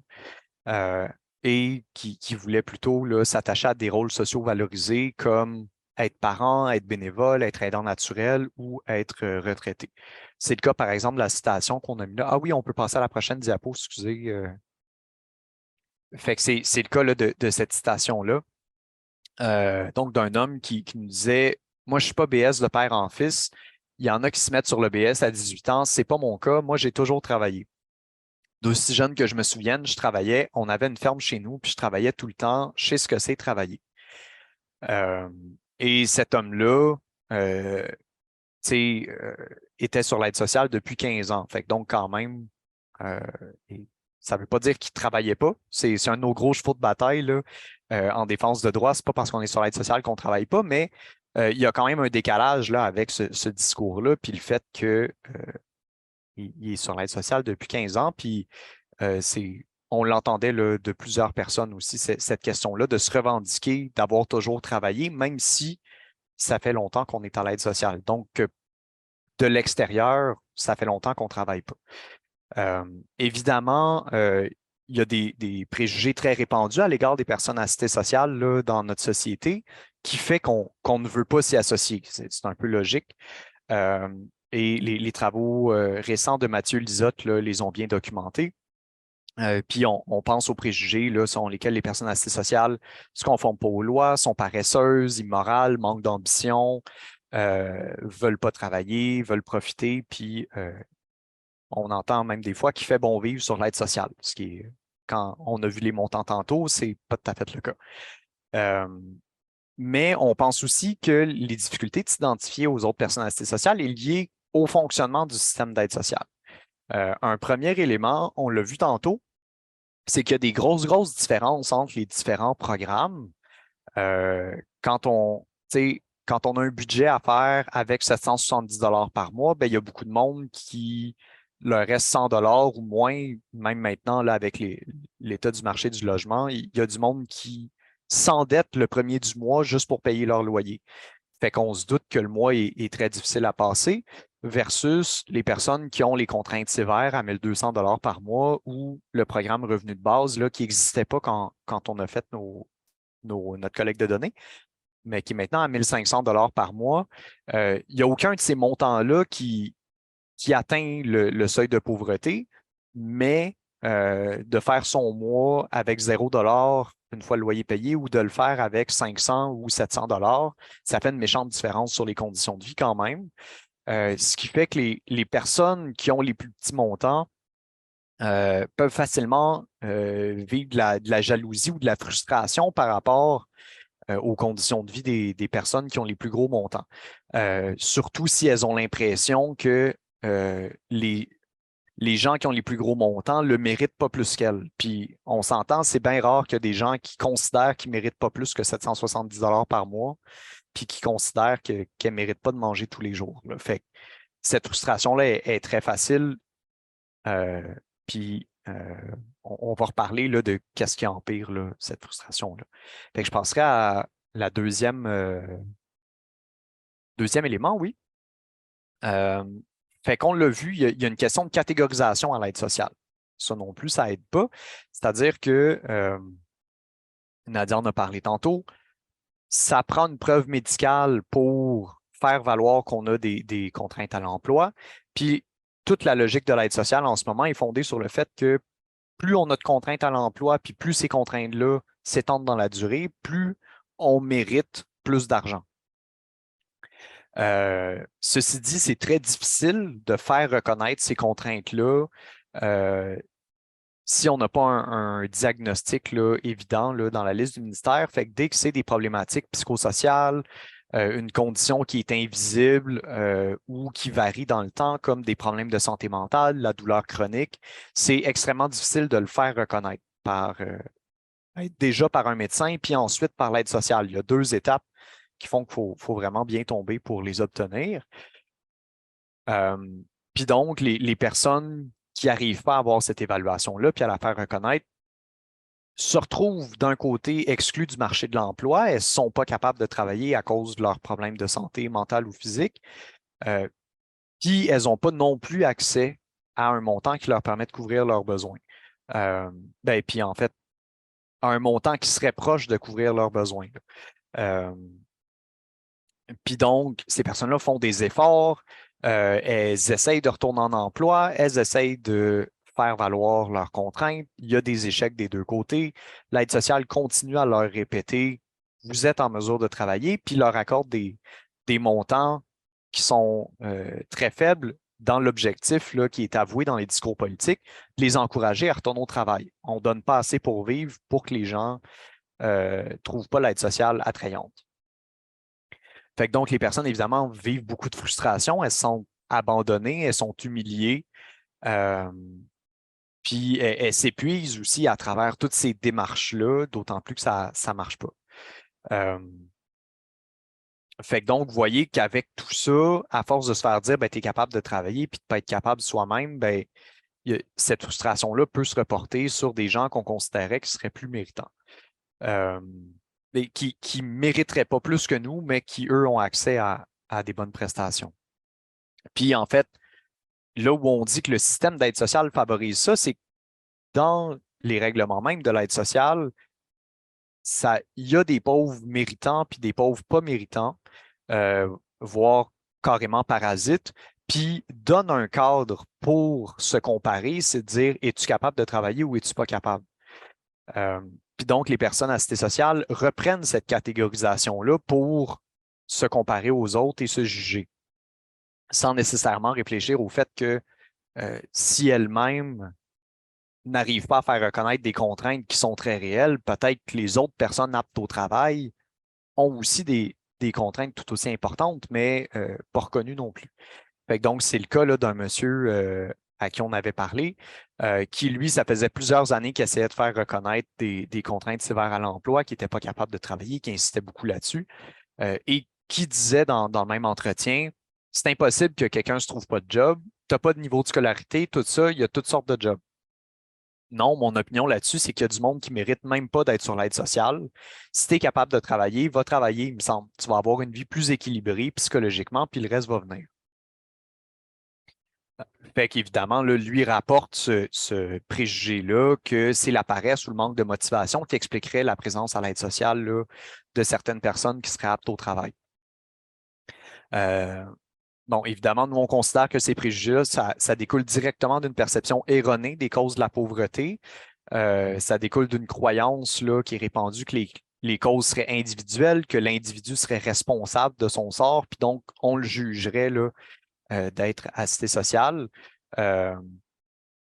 et qui voulaient plutôt s'attacher à des rôles sociaux valorisés comme être parent, être bénévole, être aidant naturel ou être retraité. C'est le cas, par exemple, de la citation qu'on a mis là. Ah oui, on peut passer à la prochaine diapo, excusez. Fait que c'est le cas là, de cette citation-là. Donc, d'un homme qui nous disait « Moi, je ne suis pas BS de père en fils. Il y en a qui se mettent sur le BS à 18 ans. Ce n'est pas mon cas. Moi, j'ai toujours travaillé. D'aussi jeune que je me souvienne, je travaillais. On avait une ferme chez nous, puis je travaillais tout le temps. Je sais ce que c'est travailler. » Et cet homme-là, était sur l'aide sociale depuis 15 ans. Fait que donc, quand même, ça ne veut pas dire qu'il ne travaillait pas. C'est un de nos gros chevaux de bataille là, en défense de droit. Ce n'est pas parce qu'on est sur l'aide sociale qu'on ne travaille pas, mais il y a quand même un décalage là, avec ce discours-là, puis le fait qu'il est sur l'aide sociale depuis 15 ans, puis on l'entendait de plusieurs personnes aussi, cette question-là, de se revendiquer, d'avoir toujours travaillé, même si ça fait longtemps qu'on est à l'aide sociale. Donc, de l'extérieur, ça fait longtemps qu'on ne travaille pas. Évidemment, il y a des préjugés très répandus à l'égard des personnes à cité sociale là, dans notre société qui fait qu'on ne veut pas s'y associer. C'est un peu logique. Et les travaux récents de Mathieu Lisotte là, les ont bien documentés. Puis on pense aux préjugés là, selon lesquels les personnes à cité sociale ne se conforment pas aux lois, sont paresseuses, immorales, manquent d'ambition, veulent pas travailler, veulent profiter, puis on entend même des fois qu'il fait bon vivre sur l'aide sociale, ce qui est, quand on a vu les montants tantôt, c'est pas tout à fait le cas. Mais on pense aussi que les difficultés de s'identifier aux autres personnes à cité sociale est liée au fonctionnement du système d'aide sociale. Un premier élément, on l'a vu tantôt, c'est qu'il y a des grosses différences entre les différents programmes. Quand on a un budget à faire avec 770 $ par mois, ben, il y a beaucoup de monde qui leur reste 100 $ ou moins, même maintenant là, avec l'état du marché du logement, il y a du monde qui s'endette le premier du mois juste pour payer leur loyer. Fait qu'on se doute que le mois est très difficile à passer versus les personnes qui ont les contraintes sévères à 1 200 $ par mois ou le programme revenu de base là, qui n'existait pas quand on a fait notre collecte de données, mais qui est maintenant à 1 500 $ par mois. Il n'y a aucun de ces montants-là qui atteint le seuil de pauvreté, mais de faire son mois avec 0 $ une fois le loyer payé ou de le faire avec 500 ou 700 $, ça fait une méchante différence sur les conditions de vie quand même. Ce qui fait que les personnes qui ont les plus petits montants peuvent facilement vivre de la jalousie ou de la frustration par rapport aux conditions de vie des personnes qui ont les plus gros montants. Surtout si elles ont l'impression que les gens qui ont les plus gros montants ne le méritent pas plus qu'elles. Puis on s'entend, c'est bien rare qu'il y a des gens qui considèrent qu'ils ne méritent pas plus que 770 $ par mois, puis qui considèrent qu'elles ne méritent pas de manger tous les jours. Là. Fait que cette frustration-là est très facile. Puis on va reparler là, de qu'est-ce qui empire là, cette frustration-là. Fait que je passerai à la deuxième élément, oui. Fait qu'on l'a vu, il y a une question de catégorisation à l'aide sociale. Ça non plus, ça n'aide pas. C'est-à-dire que Nadia en a parlé tantôt, ça prend une preuve médicale pour faire valoir qu'on a des contraintes à l'emploi. Puis toute la logique de l'aide sociale en ce moment est fondée sur le fait que plus on a de contraintes à l'emploi, puis plus ces contraintes-là s'étendent dans la durée, plus on mérite plus d'argent. Ceci dit, c'est très difficile de faire reconnaître ces contraintes-là si on n'a pas un diagnostic là, évident là, dans la liste du ministère. Fait que dès que c'est des problématiques psychosociales, une condition qui est invisible ou qui varie dans le temps, comme des problèmes de santé mentale, la douleur chronique, c'est extrêmement difficile de le faire reconnaître déjà par un médecin, puis ensuite par l'aide sociale. Il y a 2 étapes qui font qu'il faut vraiment bien tomber pour les obtenir. Puis donc, les personnes qui n'arrivent pas à avoir cette évaluation-là, puis à la faire reconnaître, se retrouvent d'un côté exclues du marché de l'emploi. Elles ne sont pas capables de travailler à cause de leurs problèmes de santé mentale ou physique. Puis elles n'ont pas non plus accès à un montant qui leur permet de couvrir leurs besoins. Puis en fait, à un montant qui serait proche de couvrir leurs besoins. Puis donc, ces personnes-là font des efforts, elles essayent de retourner en emploi, elles essayent de faire valoir leurs contraintes. Il y a des échecs des 2 côtés. L'aide sociale continue à leur répéter « vous êtes en mesure de travailler », puis leur accorde des montants qui sont très faibles dans l'objectif là, qui est avoué dans les discours politiques, de les encourager à retourner au travail. On ne donne pas assez pour vivre pour que les gens ne trouvent pas l'aide sociale attrayante. Fait que donc, les personnes, évidemment, vivent beaucoup de frustration. Elles sont abandonnées, elles sont humiliées. Puis, elles s'épuisent aussi à travers toutes ces démarches-là, d'autant plus que ça ne marche pas. Fait que donc, vous voyez qu'avec tout ça, à force de se faire dire, tu es capable de travailler puis de ne pas être capable soi-même, cette frustration-là peut se reporter sur des gens qu'on considérait qui seraient plus méritants. Qui ne mériteraient pas plus que nous, mais qui, eux, ont accès à des bonnes prestations. Puis, en fait, là où on dit que le système d'aide sociale favorise ça, c'est que dans les règlements même de l'aide sociale, il y a des pauvres méritants puis des pauvres pas méritants, voire carrément parasites, puis donne un cadre pour se comparer, c'est de dire, es-tu capable de travailler ou es-tu pas capable? Puis donc, les personnes assistées sociales reprennent cette catégorisation-là pour se comparer aux autres et se juger, sans nécessairement réfléchir au fait que si elles-mêmes n'arrivent pas à faire reconnaître des contraintes qui sont très réelles, peut-être que les autres personnes aptes au travail ont aussi des contraintes tout aussi importantes, mais pas reconnues non plus. Fait que donc, c'est le cas là, d'un monsieur à qui on avait parlé, qui, lui, ça faisait plusieurs années qu'il essayait de faire reconnaître des contraintes sévères à l'emploi, qui n'était pas capable de travailler, qui insistait beaucoup là-dessus, et qui disait dans le même entretien, c'est impossible que quelqu'un ne se trouve pas de job, tu n'as pas de niveau de scolarité, tout ça, il y a toutes sortes de jobs. Non, mon opinion là-dessus, c'est qu'il y a du monde qui ne mérite même pas d'être sur l'aide sociale. Si tu es capable de travailler, va travailler, il me semble. Tu vas avoir une vie plus équilibrée psychologiquement, puis le reste va venir. Fait qu'évidemment, lui rapporte ce préjugé-là que c'est la paresse ou le manque de motivation qui expliquerait la présence à l'aide sociale là, de certaines personnes qui seraient aptes au travail. Bon, évidemment, nous, on considère que ces préjugés-là, ça découle directement d'une perception erronée des causes de la pauvreté. Ça découle d'une croyance là, qui est répandue que les causes seraient individuelles, que l'individu serait responsable de son sort, puis donc on le jugerait là, d'être assisté social.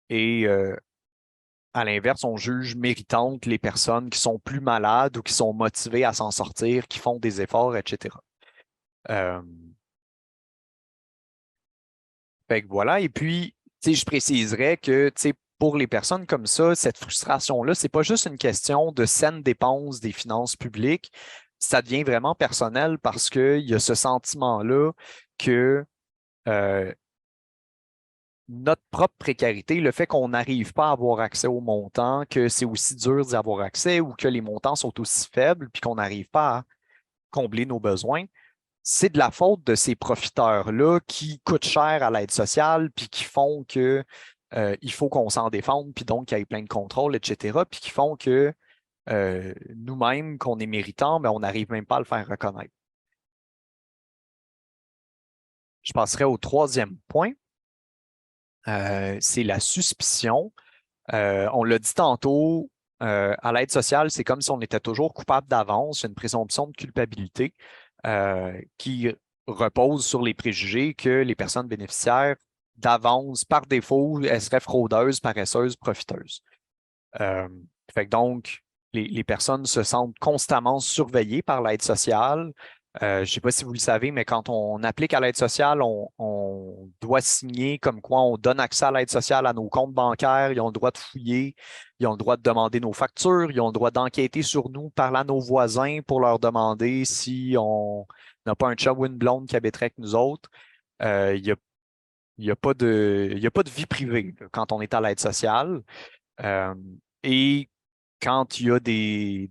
Et à l'inverse, on juge méritantes les personnes qui sont plus malades ou qui sont motivées à s'en sortir, qui font des efforts, etc. Fait que voilà. Et puis, je préciserais que pour les personnes comme ça, cette frustration-là, ce n'est pas juste une question de saine dépense des finances publiques. Ça devient vraiment personnel parce qu'il y a ce sentiment-là que notre propre précarité, le fait qu'on n'arrive pas à avoir accès aux montants, que c'est aussi dur d'y avoir accès ou que les montants sont aussi faibles puis qu'on n'arrive pas à combler nos besoins, c'est de la faute de ces profiteurs-là qui coûtent cher à l'aide sociale puis qui font que il faut qu'on s'en défende puis donc qu'il y ait plein de contrôles, etc. puis qui font que nous-mêmes qu'on est méritant, mais on n'arrive même pas à le faire reconnaître. Je passerai au troisième point. C'est la suspicion. On l'a dit tantôt, à l'aide sociale, c'est comme si on était toujours coupable d'avance. Il y a une présomption de culpabilité qui repose sur les préjugés que les personnes bénéficiaires d'avance, par défaut, elles seraient fraudeuses, paresseuses, profiteuses. Fait que donc, les personnes se sentent constamment surveillées par l'aide sociale. Je ne sais pas si vous le savez, mais quand on applique à l'aide sociale, on doit signer comme quoi on donne accès à l'aide sociale à nos comptes bancaires. Ils ont le droit de fouiller, ils ont le droit de demander nos factures, ils ont le droit d'enquêter sur nous, parler à nos voisins pour leur demander si on n'a pas un chum ou une blonde qui habiterait avec nous autres. Il n'y a pas de vie privée là, quand on est à l'aide sociale. Et quand il y a des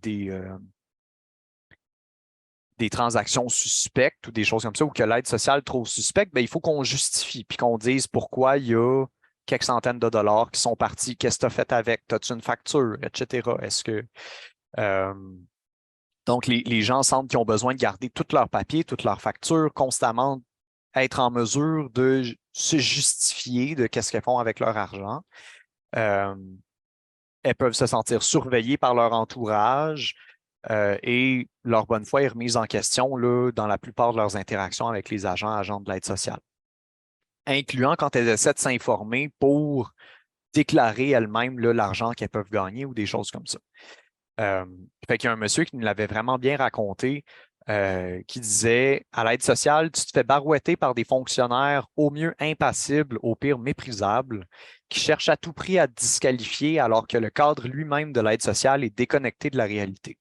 transactions suspectes ou des choses comme ça, ou que l'aide sociale trouve suspecte, bien, il faut qu'on justifie puis qu'on dise pourquoi il y a quelques centaines de dollars qui sont partis, qu'est-ce que tu as fait avec, as-tu une facture, etc. Est-ce que. Donc, les gens sentent qu'ils ont besoin de garder tous leurs papiers, toutes leurs factures, constamment être en mesure de se justifier de qu'est-ce qu'elles font avec leur argent. Elles peuvent se sentir surveillées par leur entourage et leur bonne foi est remise en question là, dans la plupart de leurs interactions avec les agents de l'aide sociale, incluant quand elles essaient de s'informer pour déclarer elles-mêmes l'argent qu'elles peuvent gagner ou des choses comme ça. Fait qu'il y a un monsieur qui nous l'avait vraiment bien raconté, qui disait « À l'aide sociale, tu te fais barouetter par des fonctionnaires au mieux impassibles, au pire méprisables, qui cherchent à tout prix à te disqualifier alors que le cadre lui-même de l'aide sociale est déconnecté de la réalité.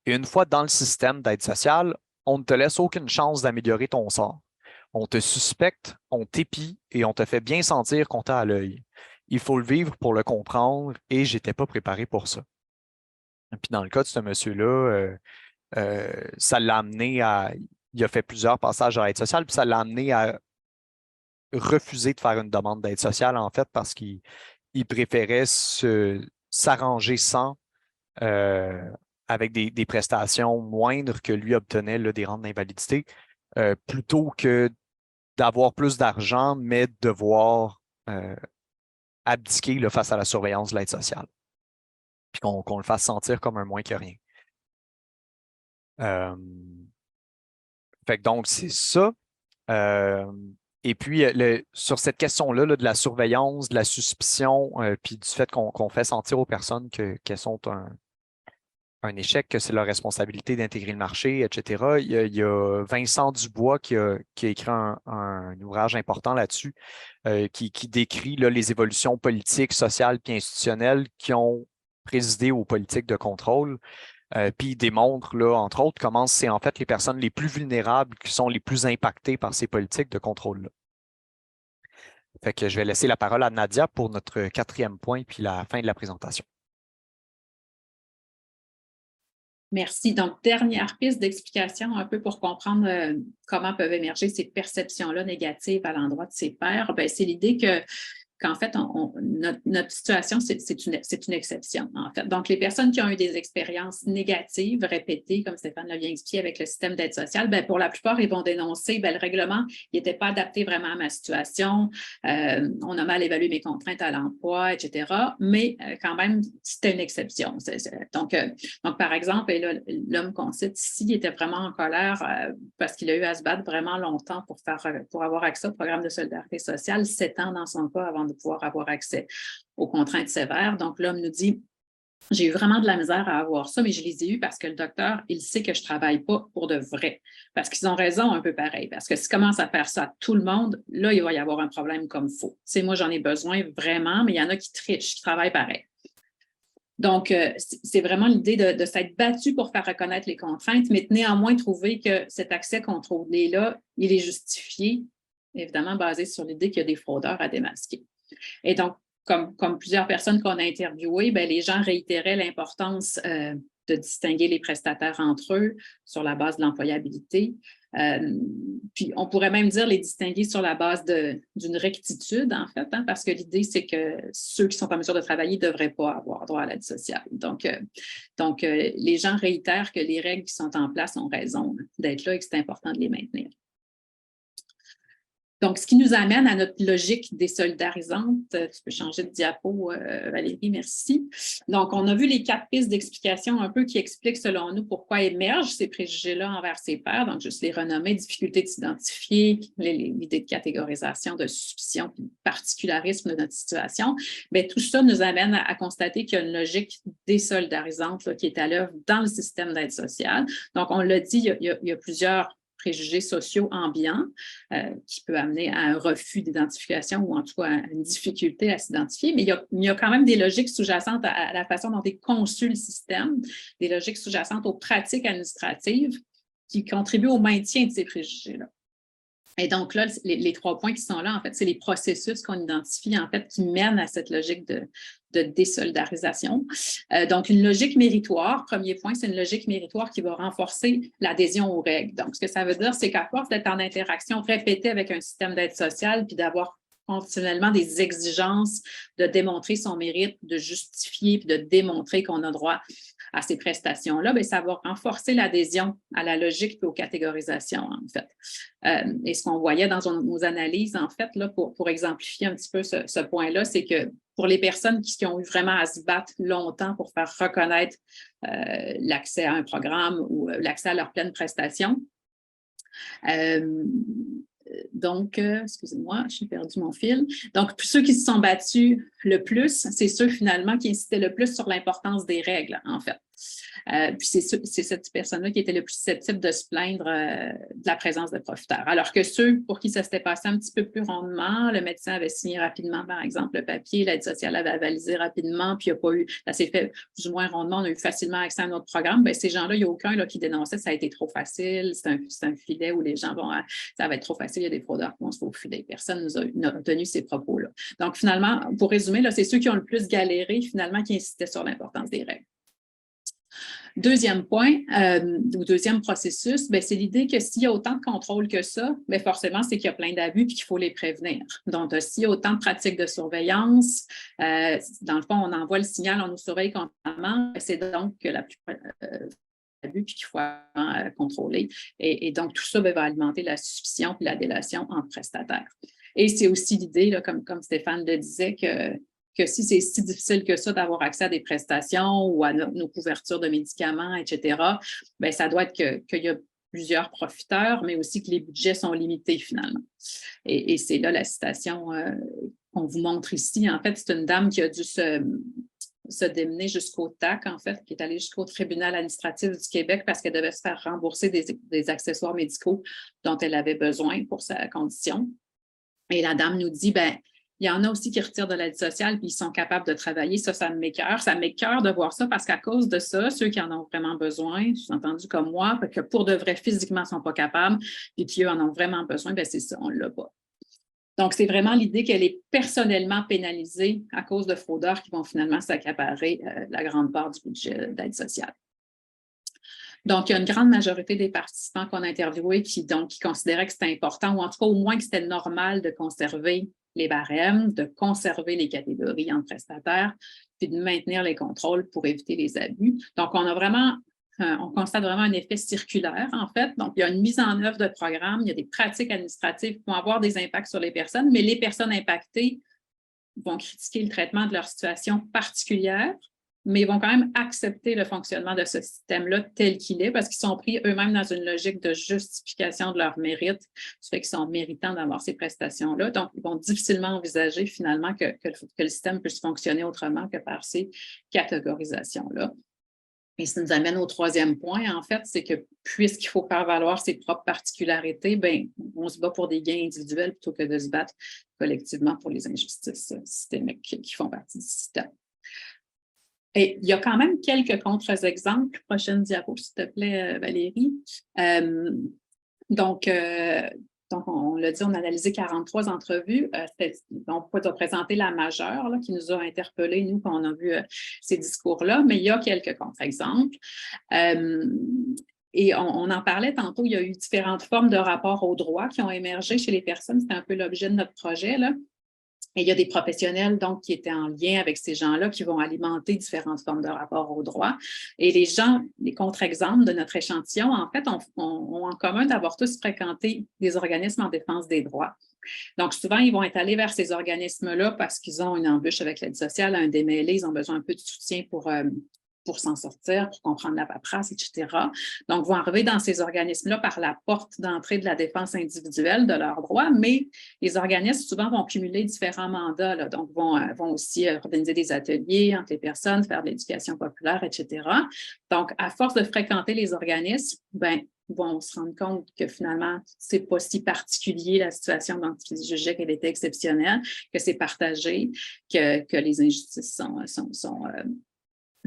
Et une fois dans le système d'aide sociale, on ne te laisse aucune chance d'améliorer ton sort. On te suspecte, on t'épie et on te fait bien sentir qu'on t'a à l'œil. Il faut le vivre pour le comprendre et j'étais pas préparé pour ça. » Puis dans le cas de ce monsieur-là, ça l'a amené à. Il a fait plusieurs passages à l'aide sociale, puis ça l'a amené à refuser de faire une demande d'aide sociale, en fait, parce qu'il préférait s'arranger sans, avec des prestations moindres que lui obtenait là, des rentes d'invalidité, plutôt que d'avoir plus d'argent, mais de devoir abdiquer là, face à la surveillance de l'aide sociale. Puis qu'on le fasse sentir comme un moins que rien. Fait que donc, c'est ça. Et puis, sur cette question-là de la surveillance, de la suspicion, puis du fait qu'on fait sentir aux personnes qu'elles sont un échec, que c'est leur responsabilité d'intégrer le marché, etc. Il y a Vincent Dubois qui a écrit un ouvrage important là-dessus, qui décrit là, les évolutions politiques, sociales et institutionnelles qui ont présidé aux politiques de contrôle. Puis il démontre, là, entre autres, comment c'est en fait les personnes les plus vulnérables qui sont les plus impactées par ces politiques de contrôle-là. Fait que je vais laisser la parole à Nadia pour notre quatrième point, puis la fin de la présentation. Merci. Donc, dernière piste d'explication un peu pour comprendre comment peuvent émerger ces perceptions-là négatives à l'endroit de ses pairs. C'est l'idée qu'en fait, notre situation, c'est une exception, en fait. Donc, les personnes qui ont eu des expériences négatives répétées, comme Stéphane l'a bien expliqué avec le système d'aide sociale, pour la plupart, ils vont dénoncer, le règlement, il n'était pas adapté vraiment à ma situation, on a mal évalué mes contraintes à l'emploi, etc. Mais quand même, c'était une exception. Donc, par exemple, l'homme qu'on cite ici, il était vraiment en colère parce qu'il a eu à se battre vraiment longtemps pour avoir accès au programme de solidarité sociale, 7 ans dans son cas avant de pouvoir avoir accès aux contraintes sévères. Donc, l'homme nous dit, j'ai eu vraiment de la misère à avoir ça, mais je les ai eus parce que le docteur, il sait que je ne travaille pas pour de vrai. Parce qu'ils ont raison un peu pareil. Parce que s'ils commencent à faire ça à tout le monde, là, il va y avoir un problème comme il faut. Moi, j'en ai besoin vraiment, mais il y en a qui trichent, qui travaillent pareil. Donc, c'est vraiment l'idée de s'être battu pour faire reconnaître les contraintes, mais néanmoins trouver que cet accès contrôlé-là, il est justifié, évidemment basé sur l'idée qu'il y a des fraudeurs à démasquer. Et donc, comme plusieurs personnes qu'on a interviewées, les gens réitéraient l'importance de distinguer les prestataires entre eux sur la base de l'employabilité, Puis, on pourrait même dire les distinguer sur la base d'une rectitude, en fait, hein, parce que l'idée, c'est que ceux qui sont en mesure de travailler ne devraient pas avoir droit à l'aide sociale. Donc, les gens réitèrent que les règles qui sont en place ont raison d'être là et que c'est important de les maintenir. Donc, ce qui nous amène à notre logique désolidarisante. Tu peux changer de diapo, Valérie, merci. Donc, on a vu les 4 pistes d'explication un peu qui expliquent, selon nous, pourquoi émergent ces préjugés-là envers ses pairs. Donc, juste les renommer, difficulté de s'identifier, l'idée de catégorisation, de suspicion, puis de particularisme de notre situation. Bien, tout ça nous amène à constater qu'il y a une logique désolidarisante là, qui est à l'œuvre dans le système d'aide sociale. Donc, on l'a dit, il y a plusieurs préjugés sociaux ambiants qui peut amener à un refus d'identification ou en tout cas à une difficulté à s'identifier. Mais il y a quand même des logiques sous-jacentes à la façon dont est conçu le système, des logiques sous-jacentes aux pratiques administratives qui contribuent au maintien de ces préjugés-là. Et donc là, les 3 points qui sont là, en fait, c'est les processus qu'on identifie, en fait, qui mènent à cette logique de désolidarisation. Donc, une logique méritoire, premier point, c'est une logique méritoire qui va renforcer l'adhésion aux règles. Donc, ce que ça veut dire, c'est qu'à force d'être en interaction répétée avec un système d'aide sociale, puis d'avoir continuellement des exigences de démontrer son mérite, de justifier, puis de démontrer qu'on a droit à ces prestations-là, bien, ça va renforcer l'adhésion à la logique et aux catégorisations, en fait. Et ce qu'on voyait dans nos analyses, en fait, là, pour exemplifier un petit peu ce point-là, c'est que pour les personnes qui ont eu vraiment à se battre longtemps pour faire reconnaître l'accès à un programme ou l'accès à leur pleine prestation, donc, excusez-moi, j'ai perdu mon fil. Donc, ceux qui se sont battus le plus, c'est ceux finalement qui insistaient le plus sur l'importance des règles, en fait. Puis c'est cette personne-là qui était le plus susceptible de se plaindre de la présence de profiteurs. Alors que ceux pour qui ça s'était passé un petit peu plus rondement, le médecin avait signé rapidement, par exemple, le papier, l'aide sociale avait avalisé rapidement, puis il n'y a pas eu, ça s'est fait plus ou moins rondement, on a eu facilement accès à notre programme. Bien, ces gens-là, il n'y a aucun là, qui dénonçait ça a été trop facile, c'est un filet où les gens vont, ça va être trop facile, il y a des fraudeurs qui vont se faufiler. Personne n'a tenu ces propos-là. Donc, finalement, pour résumer, là, c'est ceux qui ont le plus galéré, finalement, qui insistaient sur l'importance des règles. Deuxième point, ou deuxième processus, c'est l'idée que s'il y a autant de contrôle que ça, forcément, c'est qu'il y a plein d'abus et qu'il faut les prévenir. Donc, s'il y a autant de pratiques de surveillance, dans le fond, on envoie le signal, on nous surveille constamment, c'est donc que la plupart d'abus puis qu'il faut contrôler. Et donc, tout ça va alimenter la suspicion et la délation entre prestataires. Et c'est aussi l'idée, comme Stéphane le disait, que si c'est si difficile que ça d'avoir accès à des prestations ou à nos couvertures de médicaments, etc., ça doit être qu'il y a plusieurs profiteurs, mais aussi que les budgets sont limités finalement. Et c'est là la citation qu'on vous montre ici. En fait, c'est une dame qui a dû se démener jusqu'au TAC, en fait, qui est allée jusqu'au tribunal administratif du Québec parce qu'elle devait se faire rembourser des accessoires médicaux dont elle avait besoin pour sa condition. Et la dame nous dit, il y en a aussi qui retirent de l'aide sociale puis ils sont capables de travailler. Ça me m'écoeure. Ça m'écoeure de voir ça parce qu'à cause de ça, ceux qui en ont vraiment besoin, sous-entendu comme moi, que pour de vrai, physiquement, ne sont pas capables et qui, eux, en ont vraiment besoin, c'est ça, on ne l'a pas. Donc, c'est vraiment l'idée qu'elle est personnellement pénalisée à cause de fraudeurs qui vont finalement s'accaparer la grande part du budget d'aide sociale. Donc, il y a une grande majorité des participants qu'on a interviewés qui considéraient que c'était important, ou en tout cas au moins que c'était normal de conserver les barèmes, de conserver les catégories entre prestataires, puis de maintenir les contrôles pour éviter les abus. Donc, on constate vraiment un effet circulaire, en fait. Donc, il y a une mise en œuvre de programmes, il y a des pratiques administratives qui vont avoir des impacts sur les personnes, mais les personnes impactées vont critiquer le traitement de leur situation particulière, mais ils vont quand même accepter le fonctionnement de ce système-là tel qu'il est parce qu'ils sont pris eux-mêmes dans une logique de justification de leur mérite, du fait qu'ils sont méritants d'avoir ces prestations-là. Donc, ils vont difficilement envisager finalement que le système puisse fonctionner autrement que par ces catégorisations-là. Et ça nous amène au troisième point, en fait, c'est que puisqu'il faut faire valoir ses propres particularités, on se bat pour des gains individuels plutôt que de se battre collectivement pour les injustices systémiques qui font partie du système. Et il y a quand même quelques contre-exemples. Prochaine diapo, s'il te plaît, Valérie. Donc, on l'a dit, on a analysé 43 entrevues. On peut te présenter la majeure là, qui nous a interpellés, nous, quand on a vu ces discours-là, mais il y a quelques contre-exemples. Et on en parlait tantôt, il y a eu différentes formes de rapports au droit qui ont émergé chez les personnes. C'était un peu l'objet de notre projet, là. Et il y a des professionnels donc qui étaient en lien avec ces gens-là qui vont alimenter différentes formes de rapports au droit. Et les gens, les contre-exemples de notre échantillon, en fait, ont en commun d'avoir tous fréquenté des organismes en défense des droits. Donc, souvent, ils vont être allés vers ces organismes-là parce qu'ils ont une embûche avec l'aide sociale, un démêlé, ils ont besoin un peu de soutien pour s'en sortir, pour comprendre la paperasse, etc. Donc, vont arriver dans ces organismes-là par la porte d'entrée de la défense individuelle de leurs droits, mais les organismes, souvent, vont cumuler différents mandats, là, donc vont aussi organiser des ateliers entre les personnes, faire de l'éducation populaire, etc. Donc, à force de fréquenter les organismes, vont se rendre compte que finalement, c'est pas si particulier la situation dont ils jugeaient qu'elle était exceptionnelle, que c'est partagé, que les injustices sont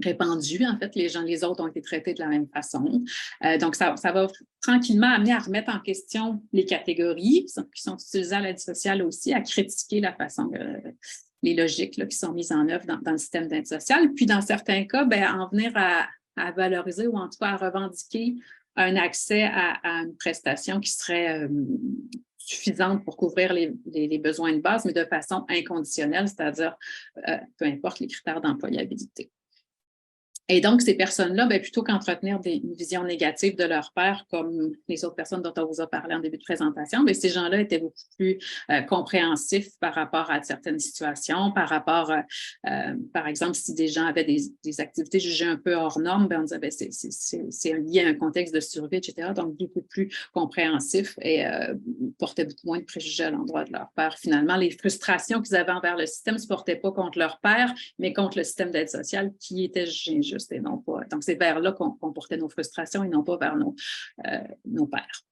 répandues. En fait, les autres ont été traités de la même façon. Donc, ça va tranquillement amener à remettre en question les catégories qui sont utilisées à l'aide sociale aussi, à critiquer la façon les logiques là, qui sont mises en œuvre dans le système d'aide sociale. Puis, dans certains cas, en venir à valoriser ou en tout cas à revendiquer un accès à une prestation qui serait suffisante pour couvrir les besoins de base, mais de façon inconditionnelle, c'est-à-dire peu importe les critères d'employabilité. Et donc, ces personnes-là, plutôt qu'entretenir une vision négative de leur père, comme les autres personnes dont on vous a parlé en début de présentation, ces gens-là étaient beaucoup plus compréhensifs par rapport à certaines situations, par rapport, par exemple, si des gens avaient des activités jugées un peu hors normes, on disait c'est lié à un contexte de survie, etc. Donc, beaucoup plus compréhensifs et portaient beaucoup moins de préjugés à l'endroit de leur père. Finalement, les frustrations qu'ils avaient envers le système ne se portaient pas contre leur père, mais contre le système d'aide sociale qui était jugé injuste et non pas. Donc, c'est vers là qu'on portait nos frustrations et non pas vers nos pairs.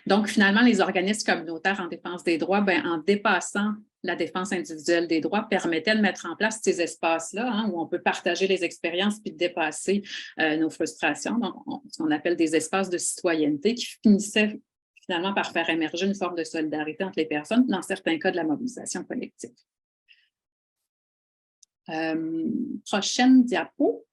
Donc, finalement, les organismes communautaires en défense des droits, en dépassant la défense individuelle des droits, permettaient de mettre en place ces espaces-là où on peut partager les expériences puis dépasser nos frustrations. Donc, ce qu'on appelle des espaces de citoyenneté qui finissaient finalement par faire émerger une forme de solidarité entre les personnes, dans certains cas de la mobilisation collective. Prochaine diapo.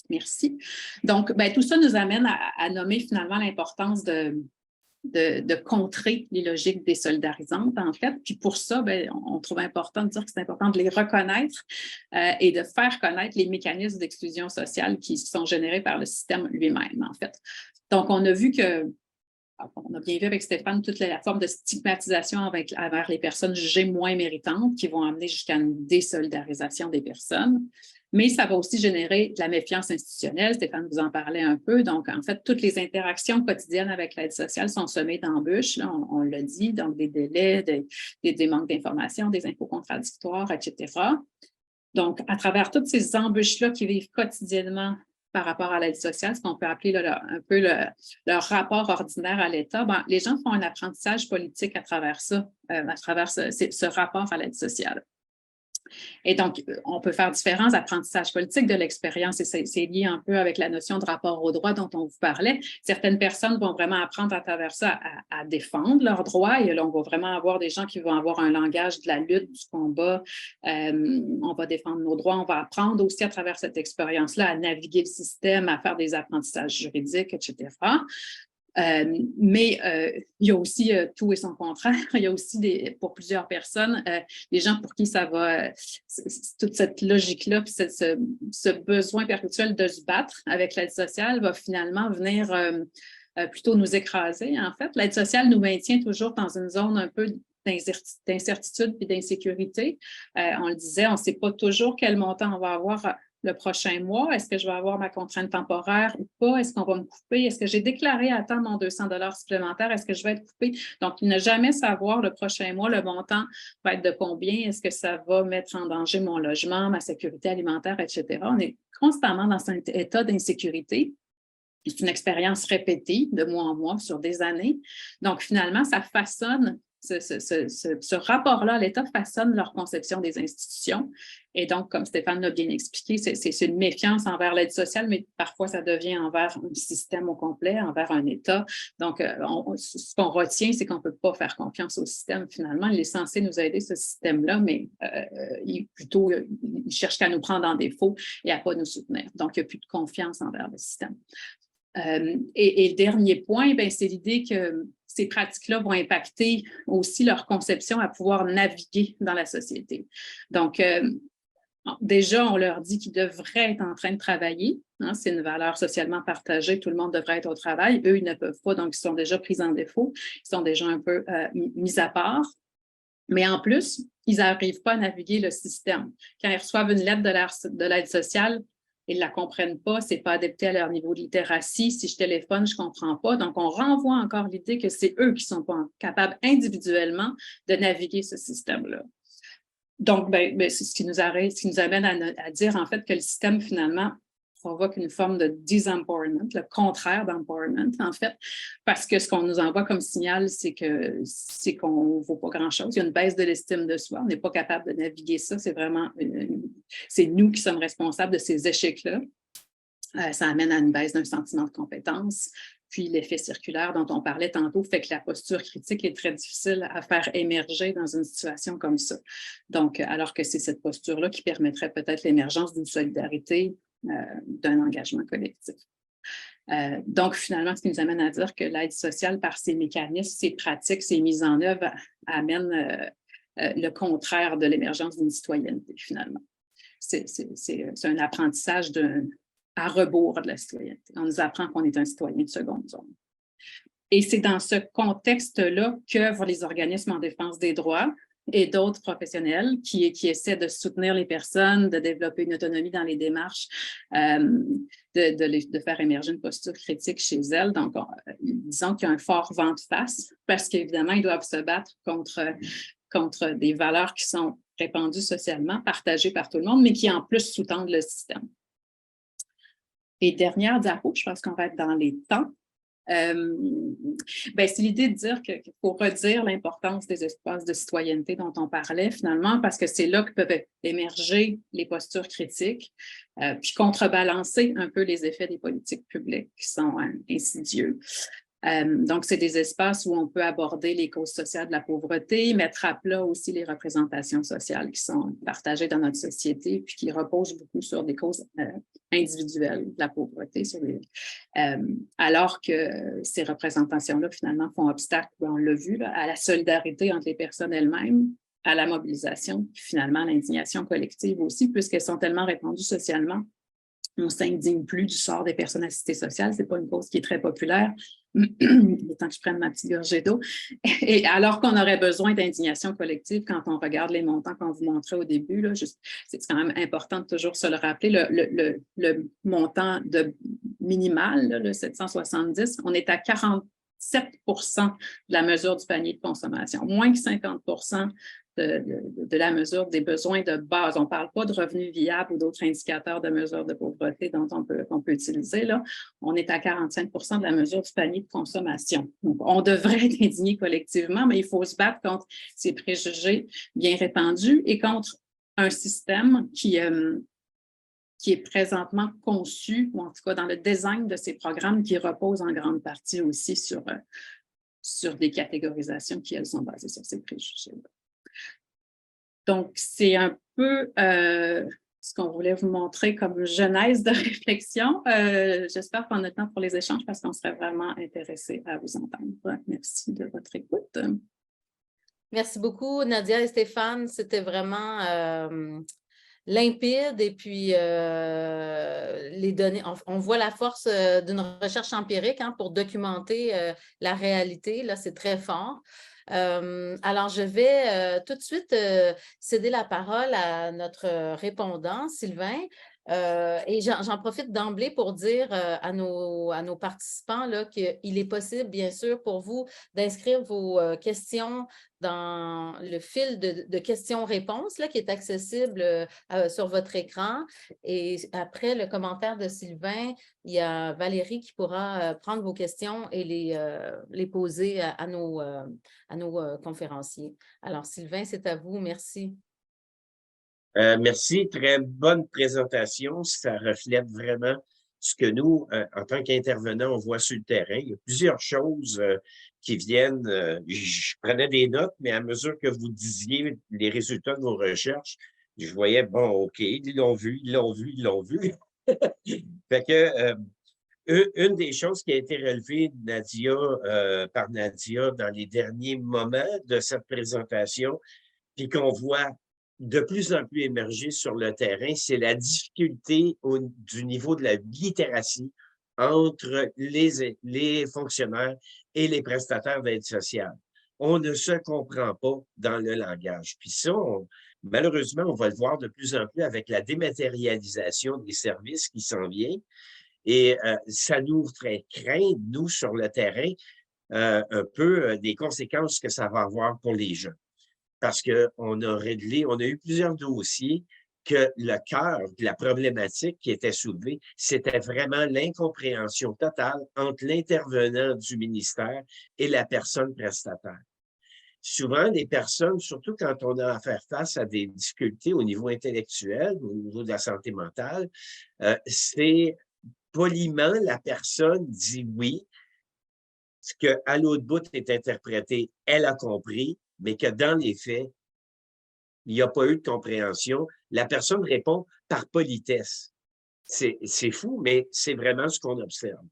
Merci. Donc, tout ça nous amène à nommer finalement l'importance de contrer les logiques désolidarisantes, en fait. Puis pour ça, on trouve important de dire que c'est important de les reconnaître et de faire connaître les mécanismes d'exclusion sociale qui sont générés par le système lui-même, en fait. Donc, on a vu que on a bien vu avec Stéphane toute la forme de stigmatisation envers les personnes jugées moins méritantes qui vont amener jusqu'à une désolidarisation des personnes. Mais ça va aussi générer de la méfiance institutionnelle. Stéphane vous en parlait un peu. Donc, en fait, toutes les interactions quotidiennes avec l'aide sociale sont semées d'embûches. Là, on l'a dit, donc des délais, des manques d'informations, des infos contradictoires, etc. Donc, à travers toutes ces embûches-là qui vivent quotidiennement par rapport à l'aide sociale, ce qu'on peut appeler un peu leur rapport ordinaire à l'État, les gens font un apprentissage politique à travers ça, à travers ce rapport à l'aide sociale. Et donc, on peut faire différents apprentissages politiques de l'expérience et c'est lié un peu avec la notion de rapport au droit dont on vous parlait. Certaines personnes vont vraiment apprendre à travers ça à défendre leurs droits et là, on va vraiment avoir des gens qui vont avoir un langage de la lutte, du combat. On va défendre nos droits. On va apprendre aussi à travers cette expérience-là à naviguer le système, à faire des apprentissages juridiques, etc. Mais il y a aussi tout et son contraire. Il y a aussi pour plusieurs personnes, des gens pour qui ça va, toute cette logique-là, puis ce besoin perpétuel de se battre avec l'aide sociale va finalement venir plutôt nous écraser. En fait, l'aide sociale nous maintient toujours dans une zone un peu d'incertitude et d'insécurité. On le disait, on ne sait pas toujours quel montant on va avoir le prochain mois. Est-ce que je vais avoir ma contrainte temporaire ou pas? Est-ce qu'on va me couper? Est-ce que j'ai déclaré à temps mon 200 $ supplémentaire? Est-ce que je vais être coupée? Donc, ne jamais savoir le prochain mois, le montant va être de combien? Est-ce que ça va mettre en danger mon logement, ma sécurité alimentaire, etc.? On est constamment dans un état d'insécurité. C'est une expérience répétée de mois en mois sur des années. Donc, finalement, ça façonne ce rapport-là à l'État façonne leur conception des institutions. Et donc, comme Stéphane l'a bien expliqué, c'est une méfiance envers l'aide sociale, mais parfois ça devient envers un système au complet, envers un État. Donc, ce qu'on retient, c'est qu'on ne peut pas faire confiance au système finalement. Il est censé nous aider, ce système-là, mais il cherche qu'à nous prendre en défaut et à ne pas nous soutenir. Donc, il n'y a plus de confiance envers le système. Et le dernier point, c'est l'idée que ces pratiques-là vont impacter aussi leur conception à pouvoir naviguer dans la société. Donc, déjà, on leur dit qu'ils devraient être en train de travailler. Hein, c'est une valeur socialement partagée. Tout le monde devrait être au travail. Eux, ils ne peuvent pas, donc ils sont déjà pris en défaut. Ils sont déjà un peu mis à part. Mais en plus, ils n'arrivent pas à naviguer le système. Quand ils reçoivent une lettre de l'aide sociale, ils ne la comprennent pas, ce n'est pas adapté à leur niveau de littératie. Si je téléphone, je ne comprends pas. Donc, on renvoie encore l'idée que c'est eux qui ne sont pas capables individuellement de naviguer ce système-là. Donc, c'est ce qui nous amène à dire en fait que le système, finalement, provoque une forme de disempowerment, le contraire d'empowerment, en fait, parce que ce qu'on nous envoie comme signal, c'est qu'on ne vaut pas grand-chose. Il y a une baisse de l'estime de soi. On n'est pas capable de naviguer ça. C'est vraiment, c'est nous qui sommes responsables de ces échecs-là. Ça amène à une baisse d'un sentiment de compétence. Puis l'effet circulaire dont on parlait tantôt fait que la posture critique est très difficile à faire émerger dans une situation comme ça. Donc, alors que c'est cette posture-là qui permettrait peut-être l'émergence d'une solidarité, d'un engagement collectif. Donc, finalement, ce qui nous amène à dire que l'aide sociale, par ses mécanismes, ses pratiques, ses mises en œuvre, amène le contraire de l'émergence d'une citoyenneté, finalement. C'est un apprentissage à rebours de la citoyenneté. On nous apprend qu'on est un citoyen de seconde zone. Et c'est dans ce contexte-là qu'œuvrent les organismes en défense des droits et d'autres professionnels qui essaient de soutenir les personnes, de développer une autonomie dans les démarches, de faire émerger une posture critique chez elles. Donc, disons qu'il y a un fort vent de face parce qu'évidemment, ils doivent se battre contre des valeurs qui sont répandues socialement, partagées par tout le monde, mais qui en plus sous-tendent le système. Et dernière diapo, je pense qu'on va être dans les temps. C'est l'idée de dire qu'il faut redire l'importance des espaces de citoyenneté dont on parlait finalement, parce que c'est là que peuvent émerger les postures critiques, puis contrebalancer un peu les effets des politiques publiques qui sont insidieux. Donc, c'est des espaces où on peut aborder les causes sociales de la pauvreté, mettre à plat aussi les représentations sociales qui sont partagées dans notre société, puis qui reposent beaucoup sur des causes individuelles de la pauvreté, alors que ces représentations-là, finalement, font obstacle, on l'a vu, là, à la solidarité entre les personnes elles-mêmes, à la mobilisation, puis finalement à l'indignation collective aussi, puisqu'elles sont tellement répandues socialement. On ne s'indigne plus du sort des personnes assistées sociales. Ce n'est pas une cause qui est très populaire. Il est temps que je prenne ma petite gorgée d'eau. Et alors qu'on aurait besoin d'indignation collective quand on regarde les montants qu'on vous montrait au début, là, c'est quand même important de toujours se le rappeler. Le montant minimal, là, le 770, on est à 47% de la mesure du panier de consommation, moins que 50% de la mesure des besoins de base. On ne parle pas de revenus viables ou d'autres indicateurs de mesure de pauvreté dont on peut utiliser. Là. On est à 45% de la mesure du panier de consommation. Donc, on devrait être indigné collectivement, mais il faut se battre contre ces préjugés bien répandus et contre un système qui est présentement conçu, ou en tout cas dans le design de ces programmes, qui repose en grande partie aussi sur des catégorisations qui, elles, sont basées sur ces préjugés-là. Donc, c'est un peu ce qu'on voulait vous montrer comme genèse de réflexion. J'espère qu'on a le temps pour les échanges parce qu'on serait vraiment intéressés à vous entendre. Merci de votre écoute. Merci beaucoup, Nadia et Stéphane. C'était vraiment limpide et puis les données, on voit la force d'une recherche empirique pour documenter la réalité. Là, c'est très fort. Alors, je vais tout de suite céder la parole à notre répondant, Sylvain. Et j'en profite d'emblée pour dire à nos participants qu'il est possible, bien sûr, pour vous d'inscrire vos questions dans le fil de questions-réponses qui est accessible sur votre écran. Et après le commentaire de Sylvain, il y a Valérie qui pourra prendre vos questions et les poser à nos conférenciers. Alors, Sylvain, c'est à vous. Merci. Merci, très bonne présentation. Ça reflète vraiment ce que nous, en tant qu'intervenants, on voit sur le terrain. Il y a plusieurs choses qui viennent. Je prenais des notes, mais à mesure que vous disiez les résultats de vos recherches, je voyais, bon, OK, ils l'ont vu, ils l'ont vu, ils l'ont vu. Fait que une des choses qui a été relevée, Nadia, par Nadia dans les derniers moments de cette présentation, puis qu'on voit de plus en plus émerger sur le terrain, c'est la difficulté du niveau de la littératie entre les fonctionnaires et les prestataires d'aide sociale. On ne se comprend pas dans le langage. Puis ça, malheureusement, on va le voir de plus en plus avec la dématérialisation des services qui s'en vient. Et ça nous ferait craindre, nous, sur le terrain, un peu des conséquences que ça va avoir pour les gens. Parce qu'on a eu plusieurs dossiers que le cœur de la problématique qui était soulevée, c'était vraiment l'incompréhension totale entre l'intervenant du ministère et la personne prestataire. Souvent, les personnes, surtout quand on a à faire face à des difficultés au niveau intellectuel, au niveau de la santé mentale, c'est poliment, la personne dit oui, ce qu'à l'autre bout est interprété, elle a compris, mais que dans les faits, il n'y a pas eu de compréhension. La personne répond par politesse. C'est fou, mais c'est vraiment ce qu'on observe.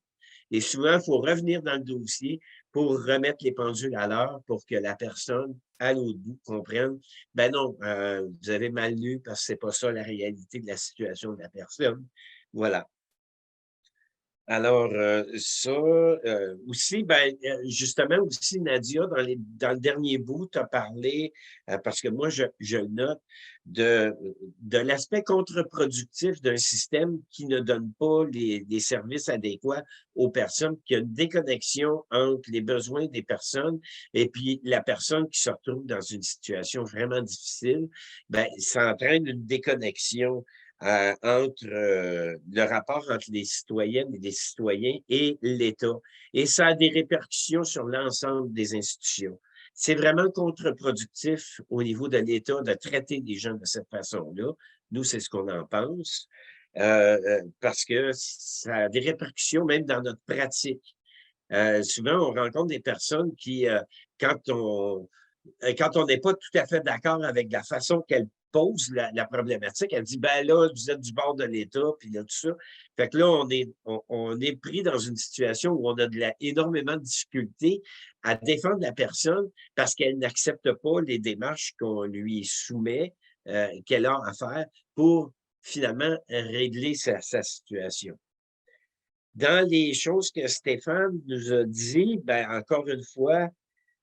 Et souvent, il faut revenir dans le dossier pour remettre les pendules à l'heure pour que la personne, à l'autre bout, comprenne, ben non, vous avez mal lu parce que c'est pas ça la réalité de la situation de la personne. Voilà. Alors, ça aussi, justement aussi, Nadia, dans le dernier bout, tu as parlé, parce que moi, je le note, de l'aspect contre-productif d'un système qui ne donne pas les services adéquats aux personnes, qui a une déconnexion entre les besoins des personnes et puis la personne qui se retrouve dans une situation vraiment difficile, ça entraîne une déconnexion entre le rapport entre les citoyennes et les citoyens et l'État. Et ça a des répercussions sur l'ensemble des institutions. C'est vraiment contre-productif au niveau de l'État de traiter les gens de cette façon-là. Nous, c'est ce qu'on en pense, parce que ça a des répercussions même dans notre pratique. Souvent, on rencontre des personnes qui, quand on n'est pas tout à fait d'accord avec la façon qu'elle pose la problématique, elle dit, ben là, vous êtes du bord de l'État, puis là, tout ça. Fait que là, on est pris dans une situation où on a énormément de difficultés à défendre la personne parce qu'elle n'accepte pas les démarches qu'on lui soumet, qu'elle a à faire pour finalement régler sa situation. Dans les choses que Stéphane nous a dit, encore une fois,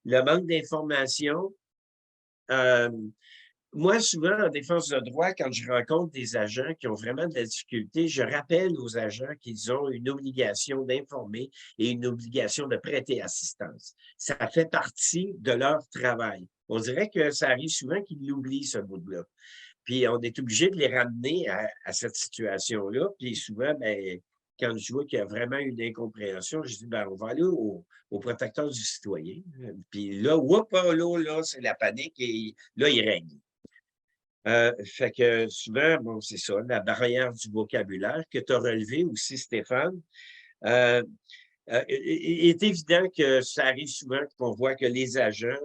le manque d'information. Moi, souvent, en défense de droit, quand je rencontre des agents qui ont vraiment de la difficulté, je rappelle aux agents qu'ils ont une obligation d'informer et une obligation de prêter assistance. Ça fait partie de leur travail. On dirait que ça arrive souvent qu'ils l'oublient, ce bout-là. Puis, on est obligé de les ramener à cette situation-là. Puis, souvent, quand je vois qu'il y a vraiment une incompréhension, je dis, on va aller au protecteur du citoyen. Puis là, là, c'est la panique et là, il règle. Fait que souvent, bon, c'est ça, la barrière du vocabulaire que tu as relevé aussi, Stéphane. Il est évident que ça arrive souvent qu'on voit que les agents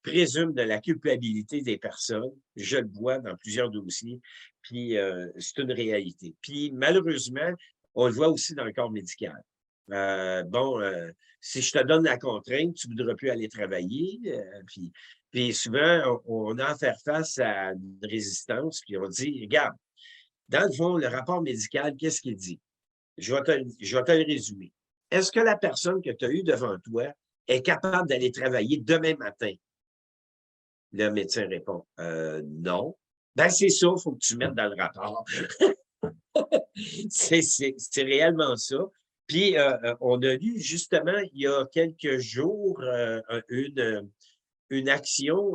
présument de la culpabilité des personnes. Je le vois dans plusieurs dossiers, puis c'est une réalité. Puis malheureusement, on le voit aussi dans le corps médical. Si je te donne la contrainte, tu ne voudras plus aller travailler. Puis souvent, on a à faire face à une résistance, puis on dit, regarde, dans le fond, le rapport médical, qu'est-ce qu'il dit? Je vais te le résumer. Est-ce que la personne que tu as eue devant toi est capable d'aller travailler demain matin? Le médecin répond, non. C'est ça, il faut que tu mettes dans le rapport. C'est réellement ça. Puis, on a lu justement, il y a quelques jours, une action,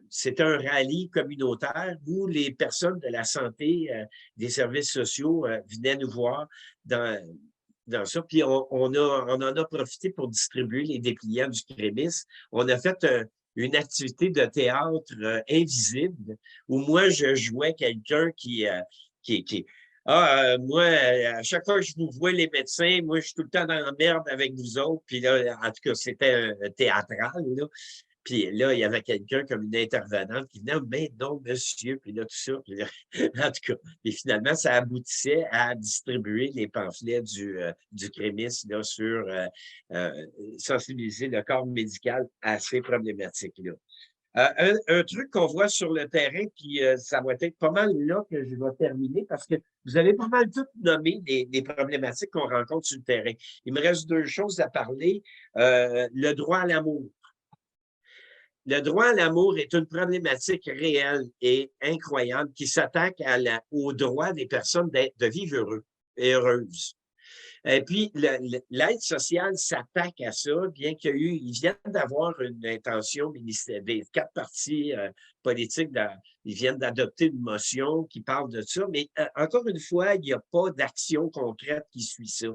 c'était un rallye communautaire où les personnes de la santé, des services sociaux venaient nous voir dans ça. Puis on en a profité pour distribuer les dépliants du Crémis. On a fait une activité de théâtre invisible où moi, je jouais quelqu'un qui moi, à chaque fois que je vous vois les médecins, moi, je suis tout le temps dans la merde avec vous autres. Puis là, en tout cas, c'était théâtral, là. Puis là, il y avait quelqu'un comme une intervenante qui venait, mais non, monsieur, puis là, tout ça. Puis là, en tout cas, et finalement, ça aboutissait à distribuer les pamphlets du Crémis là, sur sensibiliser le corps médical à ces problématiques-là. Un truc qu'on voit sur le terrain, puis ça va être pas mal là que je vais terminer parce que vous avez pas mal tout nommé des problématiques qu'on rencontre sur le terrain. Il me reste deux choses à parler. Le droit à l'amour. Le droit à l'amour est une problématique réelle et incroyable qui s'attaque au droit des personnes de vivre heureux et heureuses. Et puis, l'aide sociale s'attaque à ça, bien ils viennent d'avoir une intention ministérielle, des quatre partis politiques, ils viennent d'adopter une motion qui parle de ça, mais encore une fois, il n'y a pas d'action concrète qui suit ça.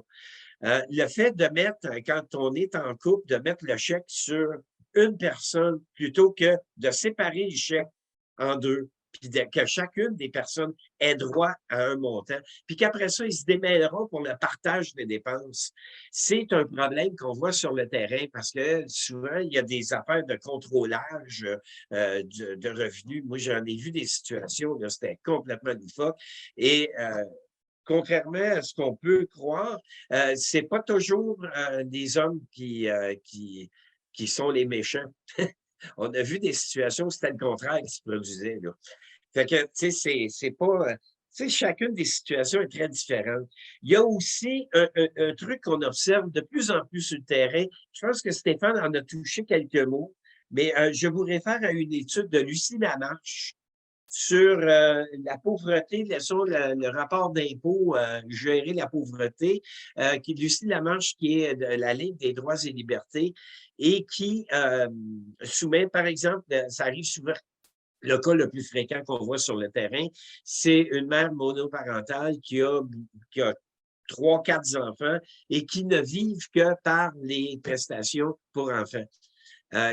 Le fait de mettre, quand on est en couple, de mettre le chèque sur une personne plutôt que de séparer le chèque en deux, puis que chacune des personnes ait droit à un montant, puis qu'après ça, ils se démêleront pour le partage des dépenses. C'est un problème qu'on voit sur le terrain parce que souvent, il y a des affaires de contrôlage de revenus. Moi, j'en ai vu des situations, là, c'était complètement loufoque. Et contrairement à ce qu'on peut croire, c'est pas toujours des hommes qui sont les méchants. On a vu des situations où c'était le contraire qui se produisait, là. Fait que, tu sais, c'est pas... Tu sais, chacune des situations est très différente. Il y a aussi un truc qu'on observe de plus en plus sur le terrain. Je pense que Stéphane en a touché quelques mots, mais je vous réfère à une étude de Lucie Lamarche sur la pauvreté, sur le rapport d'impôt, gérer la pauvreté, qui Lucie Lamarche, qui est de la Ligue des droits et libertés, et qui soumet, par exemple, ça arrive souvent, le cas le plus fréquent qu'on voit sur le terrain, c'est une mère monoparentale qui a 3, 4 enfants et qui ne vivent que par les prestations pour enfants,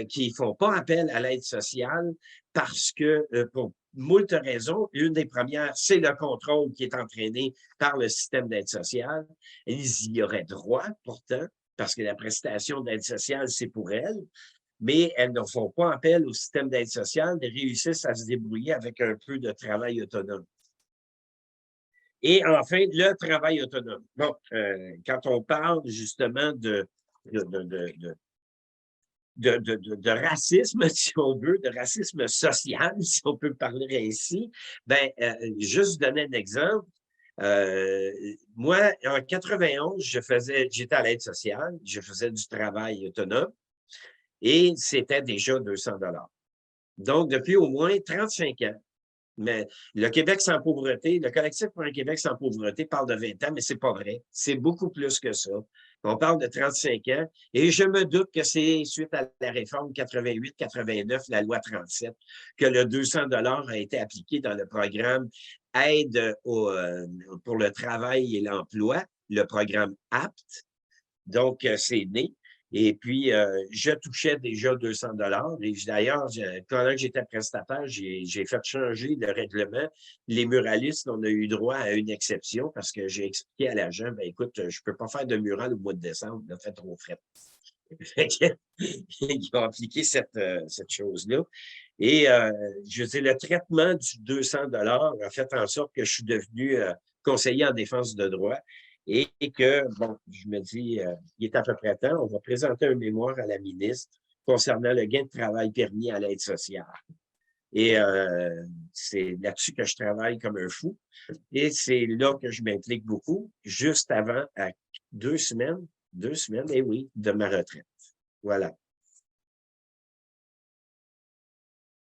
qui ne font pas appel à l'aide sociale parce que, pour moult raisons, une des premières, c'est le contrôle qui est entraîné par le système d'aide sociale. Ils y auraient droit, pourtant, parce que la prestation d'aide sociale, c'est pour elles, mais elles ne font pas appel au système d'aide sociale, elles réussissent à se débrouiller avec un peu de travail autonome. Et enfin, le travail autonome. Bon, quand on parle justement de racisme, si on veut, de racisme social, si on peut parler ainsi, ben, juste donner un exemple. Moi, en 91, j'étais à l'aide sociale, je faisais du travail autonome et c'était déjà 200 $. Donc, depuis au moins 35 ans, mais le Québec sans pauvreté, le collectif pour un Québec sans pauvreté parle de 20 ans, mais c'est pas vrai. C'est beaucoup plus que ça. On parle de 35 ans et je me doute que c'est suite à la réforme 88-89, la loi 37, que le 200 $ a été appliqué dans le programme Aide pour le travail et l'emploi, le programme APT. Donc, c'est né. Et puis, je touchais déjà 200 $. Et d'ailleurs, pendant que j'étais prestataire, j'ai fait changer le règlement. Les muralistes, on a eu droit à une exception parce que j'ai expliqué à l'agent, ben écoute, je peux pas faire de mural au mois de décembre, il a fait trop frais. Ils ont appliqué cette chose-là. Et je veux dire, le traitement du 200 $ a fait en sorte que je suis devenu conseiller en défense de droit. Et que, bon, je me dis, il est à peu près temps, on va présenter un mémoire à la ministre concernant le gain de travail permis à l'aide sociale. Et c'est là-dessus que je travaille comme un fou. Et c'est là que je m'implique beaucoup, juste avant, à 2 semaines, et oui, de ma retraite. Voilà.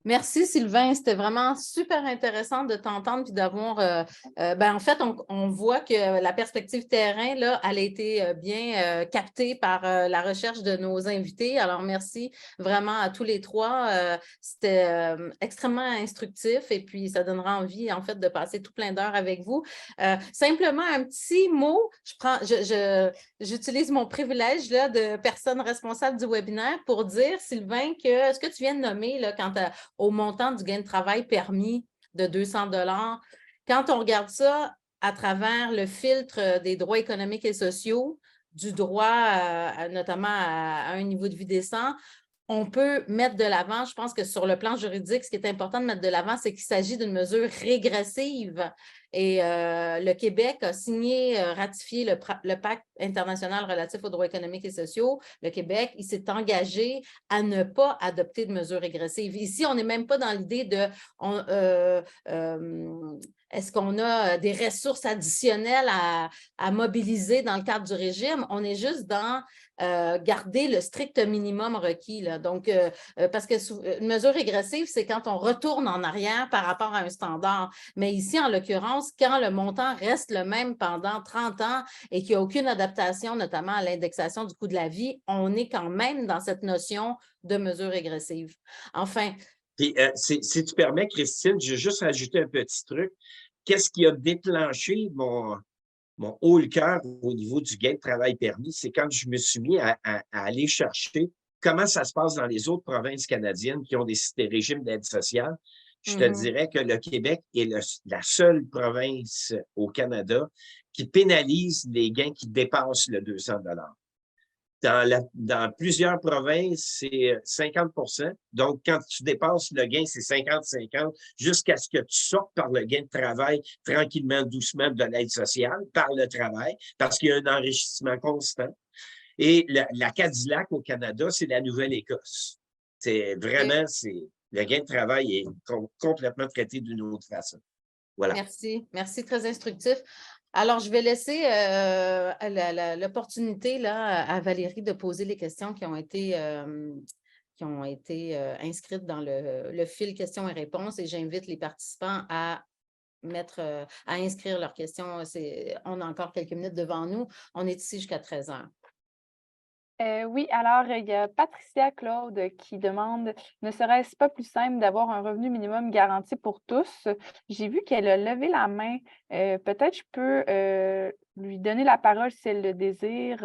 Merci Sylvain, c'était vraiment super intéressant de t'entendre puis d'avoir, en fait, on voit que la perspective terrain, là, elle a été bien captée par la recherche de nos invités. Alors, merci vraiment à tous les trois. C'était extrêmement instructif et puis ça donnera envie, en fait, de passer tout plein d'heures avec vous. Simplement un petit mot, j'utilise mon privilège là, de personne responsable du webinaire pour dire, Sylvain, que ce que tu viens de nommer là, quant au montant du gain de travail permis de 200 $, quand on regarde ça à travers le filtre des droits économiques et sociaux, du droit notamment à un niveau de vie décent, on peut mettre de l'avant, je pense que sur le plan juridique, ce qui est important de mettre de l'avant, c'est qu'il s'agit d'une mesure régressive. Et le Québec a signé, ratifié le pacte international relatif aux droits économiques et sociaux. Le Québec, il s'est engagé à ne pas adopter de mesures régressives. Ici, on n'est même pas dans l'idée de est-ce qu'on a des ressources additionnelles à mobiliser dans le cadre du régime? On est juste dans garder le strict minimum requis. Là. Donc, parce que une mesure régressive, c'est quand on retourne en arrière par rapport à un standard. Mais ici, en l'occurrence, quand le montant reste le même pendant 30 ans et qu'il n'y a aucune adaptation, notamment à l'indexation du coût de la vie, on est quand même dans cette notion de mesure régressive. Enfin. Puis, si tu permets, Christine, je vais juste ajouter un petit truc. Qu'est-ce qui a déclenché mon haut le cœur au niveau du gain de travail permis? C'est quand je me suis mis à aller chercher comment ça se passe dans les autres provinces canadiennes qui ont des régimes d'aide sociale. Je te dirais que le Québec est la seule province au Canada qui pénalise les gains qui dépassent le 200 $. Dans plusieurs provinces, c'est 50 %. Donc, quand tu dépasses le gain, c'est 50-50 jusqu'à ce que tu sortes par le gain de travail tranquillement, doucement de l'aide sociale, par le travail, parce qu'il y a un enrichissement constant. Et la Cadillac au Canada, c'est la Nouvelle-Écosse. C'est vraiment, le gain de travail est complètement traité d'une autre façon. Voilà. Merci, très instructif. Alors, je vais laisser l'opportunité à Valérie de poser les questions qui ont été inscrites dans le fil questions et réponses et j'invite les participants à inscrire leurs questions. On a encore quelques minutes devant nous. On est ici jusqu'à 13 h. Oui, alors il y a Patricia Claude qui demande « Ne serait-ce pas plus simple d'avoir un revenu minimum garanti pour tous? » J'ai vu qu'elle a levé la main. Peut-être je peux lui donner la parole si elle le désire.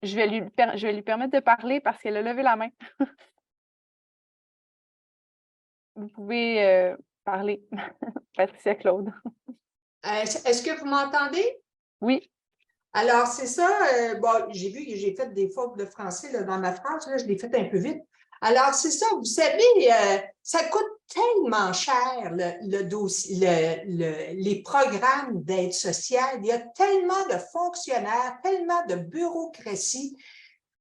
Je vais lui permettre de parler parce qu'elle a levé la main. Vous pouvez parler, Patricia Claude. Est-ce que vous m'entendez? Oui. Alors, c'est ça. J'ai vu que j'ai fait des fautes de français là, dans ma phrase. Là, je l'ai fait un peu vite. Alors, c'est ça. Vous savez, ça coûte tellement cher, le dossier, les programmes d'aide sociale. Il y a tellement de fonctionnaires, tellement de bureaucratie.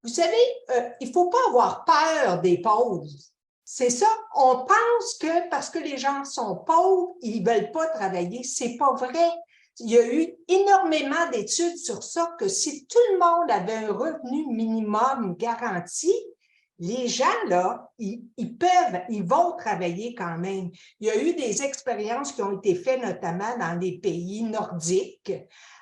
Vous savez, il ne faut pas avoir peur des pauvres. C'est ça. On pense que parce que les gens sont pauvres, ils ne veulent pas travailler. C'est pas vrai. Il y a eu énormément d'études sur ça, que si tout le monde avait un revenu minimum garanti, les gens, là, ils vont travailler quand même. Il y a eu des expériences qui ont été faites notamment dans les pays nordiques,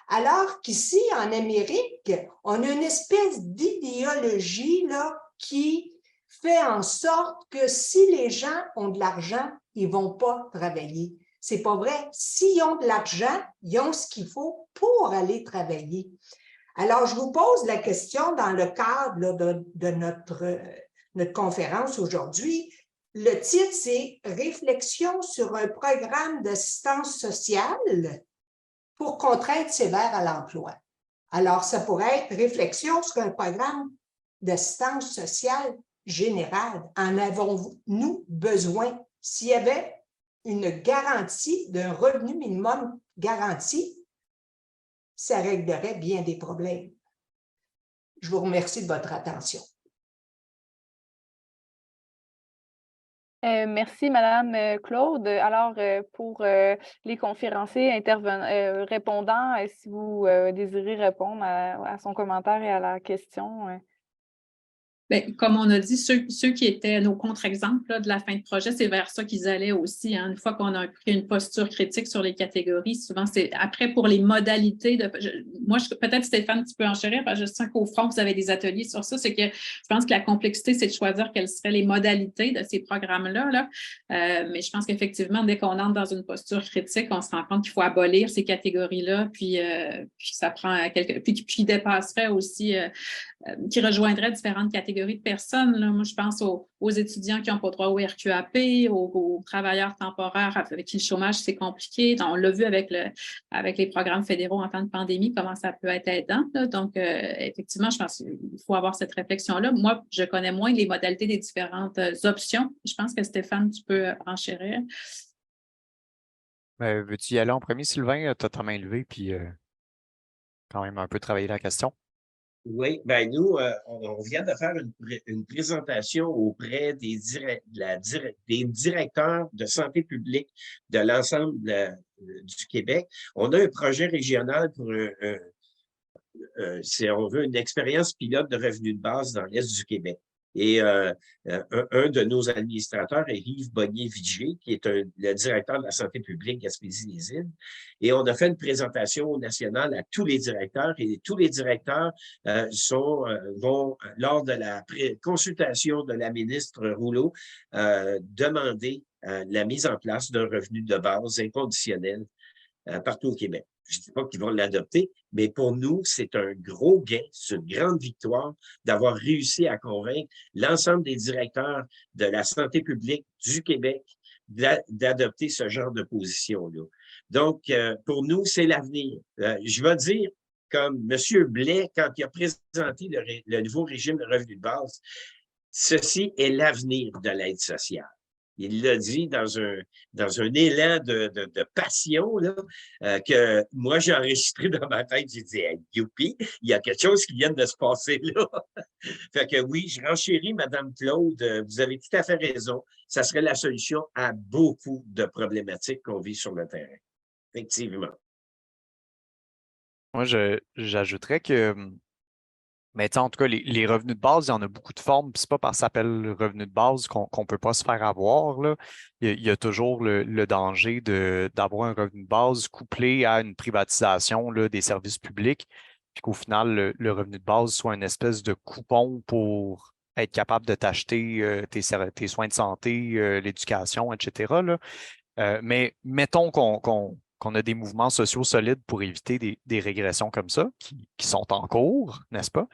alors qu'ici, en Amérique, on a une espèce d'idéologie là, qui fait en sorte que si les gens ont de l'argent, ils ne vont pas travailler. C'est pas vrai. S'ils ont de l'argent, ils ont ce qu'il faut pour aller travailler. Alors, je vous pose la question dans le cadre là, de notre conférence aujourd'hui. Le titre, c'est « Réflexion sur un programme d'assistance sociale pour contrainte sévère à l'emploi ». Alors, ça pourrait être « Réflexion sur un programme d'assistance sociale générale. En avons-nous besoin? » S'il y avait une garantie d'un revenu minimum garanti, ça réglerait bien des problèmes. Je vous remercie de votre attention. Merci, Madame Claude. Alors, pour les conférenciers répondants, si vous désirez répondre à son commentaire et à la question. Bien, comme on a dit, ceux qui étaient nos contre-exemples de la fin de projet, c'est vers ça qu'ils allaient aussi. Hein. Une fois qu'on a pris une posture critique sur les catégories, souvent c'est après pour les modalités de. Peut-être Stéphane, tu peux enchérir, parce que je sens qu'au fond, vous avez des ateliers sur ça. C'est que je pense que la complexité, c'est de choisir quelles seraient les modalités de ces programmes-là. Là. Mais je pense qu'effectivement, dès qu'on entre dans une posture critique, on se rend compte qu'il faut abolir ces catégories-là, puis ça prend puis dépasserait aussi. Qui rejoindrait différentes catégories de personnes. Là. Moi, je pense aux étudiants qui n'ont pas droit au RQAP, aux travailleurs temporaires avec qui le chômage, c'est compliqué. Donc, on l'a vu avec les programmes fédéraux en temps de pandémie, comment ça peut être aidant. Là. Donc, effectivement, je pense qu'il faut avoir cette réflexion-là. Moi, je connais moins les modalités des différentes options. Je pense que Stéphane, tu peux enchérir. Veux-tu y aller en premier, Sylvain? Tu as ta main levée, puis quand même un peu travailler la question. Oui, ben nous, on vient de faire une présentation auprès des directeurs de santé publique de l'ensemble du Québec. On a un projet régional pour on veut une expérience pilote de revenus de base dans l'Est du Québec. Et un de nos administrateurs est Yves Bonnier-Vigé, qui est le directeur de la santé publique Gaspésie-les-Îles. Et on a fait une présentation nationale à tous les directeurs et tous les directeurs vont, lors de la consultation de la ministre Rouleau, demander la mise en place d'un revenu de base inconditionnel partout au Québec. Je ne dis pas qu'ils vont l'adopter, mais pour nous, c'est un gros gain, c'est une grande victoire d'avoir réussi à convaincre l'ensemble des directeurs de la santé publique du Québec d'adopter ce genre de position-là. Donc, pour nous, c'est l'avenir. Je vais dire, comme M. Blais, quand il a présenté le nouveau régime de revenu de base, ceci est l'avenir de l'aide sociale. Il l'a dit dans un élan de passion là, que moi, j'ai enregistré dans ma tête. J'ai dit hey, « youpi, il y a quelque chose qui vient de se passer là. » Fait que oui, je renchéris, Mme Claude, vous avez tout à fait raison. Ça serait la solution à beaucoup de problématiques qu'on vit sur le terrain. Effectivement. Moi, j'ajouterais que mais en tout cas, les revenus de base, il y en a beaucoup de formes. Ce n'est pas parce que ça s'appelle revenu de base qu'on ne peut pas se faire avoir. Là. Il y a toujours le danger d'avoir un revenu de base couplé à une privatisation là, des services publics, puis qu'au final, le revenu de base soit une espèce de coupon pour être capable de t'acheter tes soins de santé, l'éducation, etc. Là. Mais mettons qu'on a des mouvements sociaux solides pour éviter des régressions comme ça, qui sont en cours, n'est-ce pas?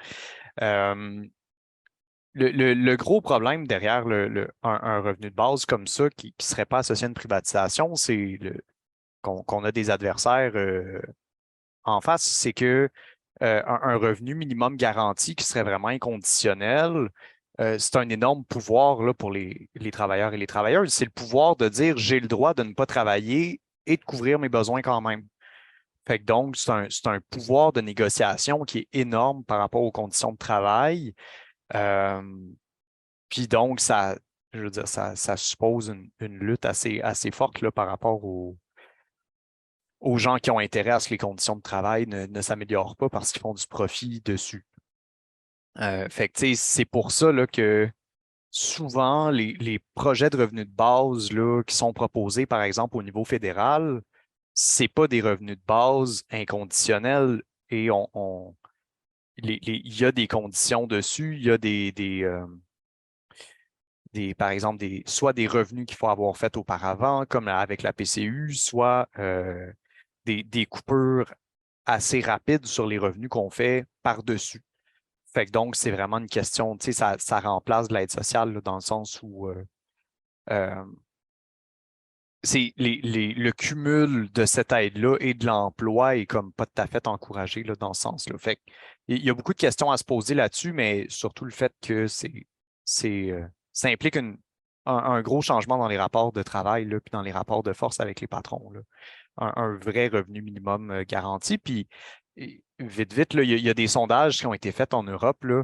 Le gros problème derrière un revenu de base comme ça, qui ne serait pas associé à une privatisation, c'est qu'on a des adversaires en face, c'est que un revenu minimum garanti qui serait vraiment inconditionnel, c'est un énorme pouvoir là, pour les travailleurs et les travailleuses. C'est le pouvoir de dire j'ai le droit de ne pas travailler et de couvrir mes besoins quand même. Fait que donc, c'est un pouvoir de négociation qui est énorme par rapport aux conditions de travail. Puis donc, je veux dire, ça suppose une lutte assez forte là, par rapport aux gens qui ont intérêt à ce que les conditions de travail ne s'améliorent pas parce qu'ils font du profit dessus. Fait que, c'est pour ça là, que souvent, les projets de revenus de base là, qui sont proposés, par exemple, au niveau fédéral, ce n'est pas des revenus de base inconditionnels et il y a des conditions dessus, il y a par exemple, soit des revenus qu'il faut avoir fait auparavant, comme avec la PCU, soit des coupures assez rapides sur les revenus qu'on fait par-dessus. Fait que donc, c'est vraiment une question, tu sais, ça remplace de l'aide sociale là, dans le sens où le cumul de cette aide-là et de l'emploi est comme pas tout à fait encouragé là, dans ce sens-là. Fait il y a beaucoup de questions à se poser là-dessus, mais surtout le fait que ça implique un gros changement dans les rapports de travail, là, puis dans les rapports de force avec les patrons. Là. Un vrai revenu minimum garanti. Puis vite, là, il y a des sondages qui ont été faits en Europe, là,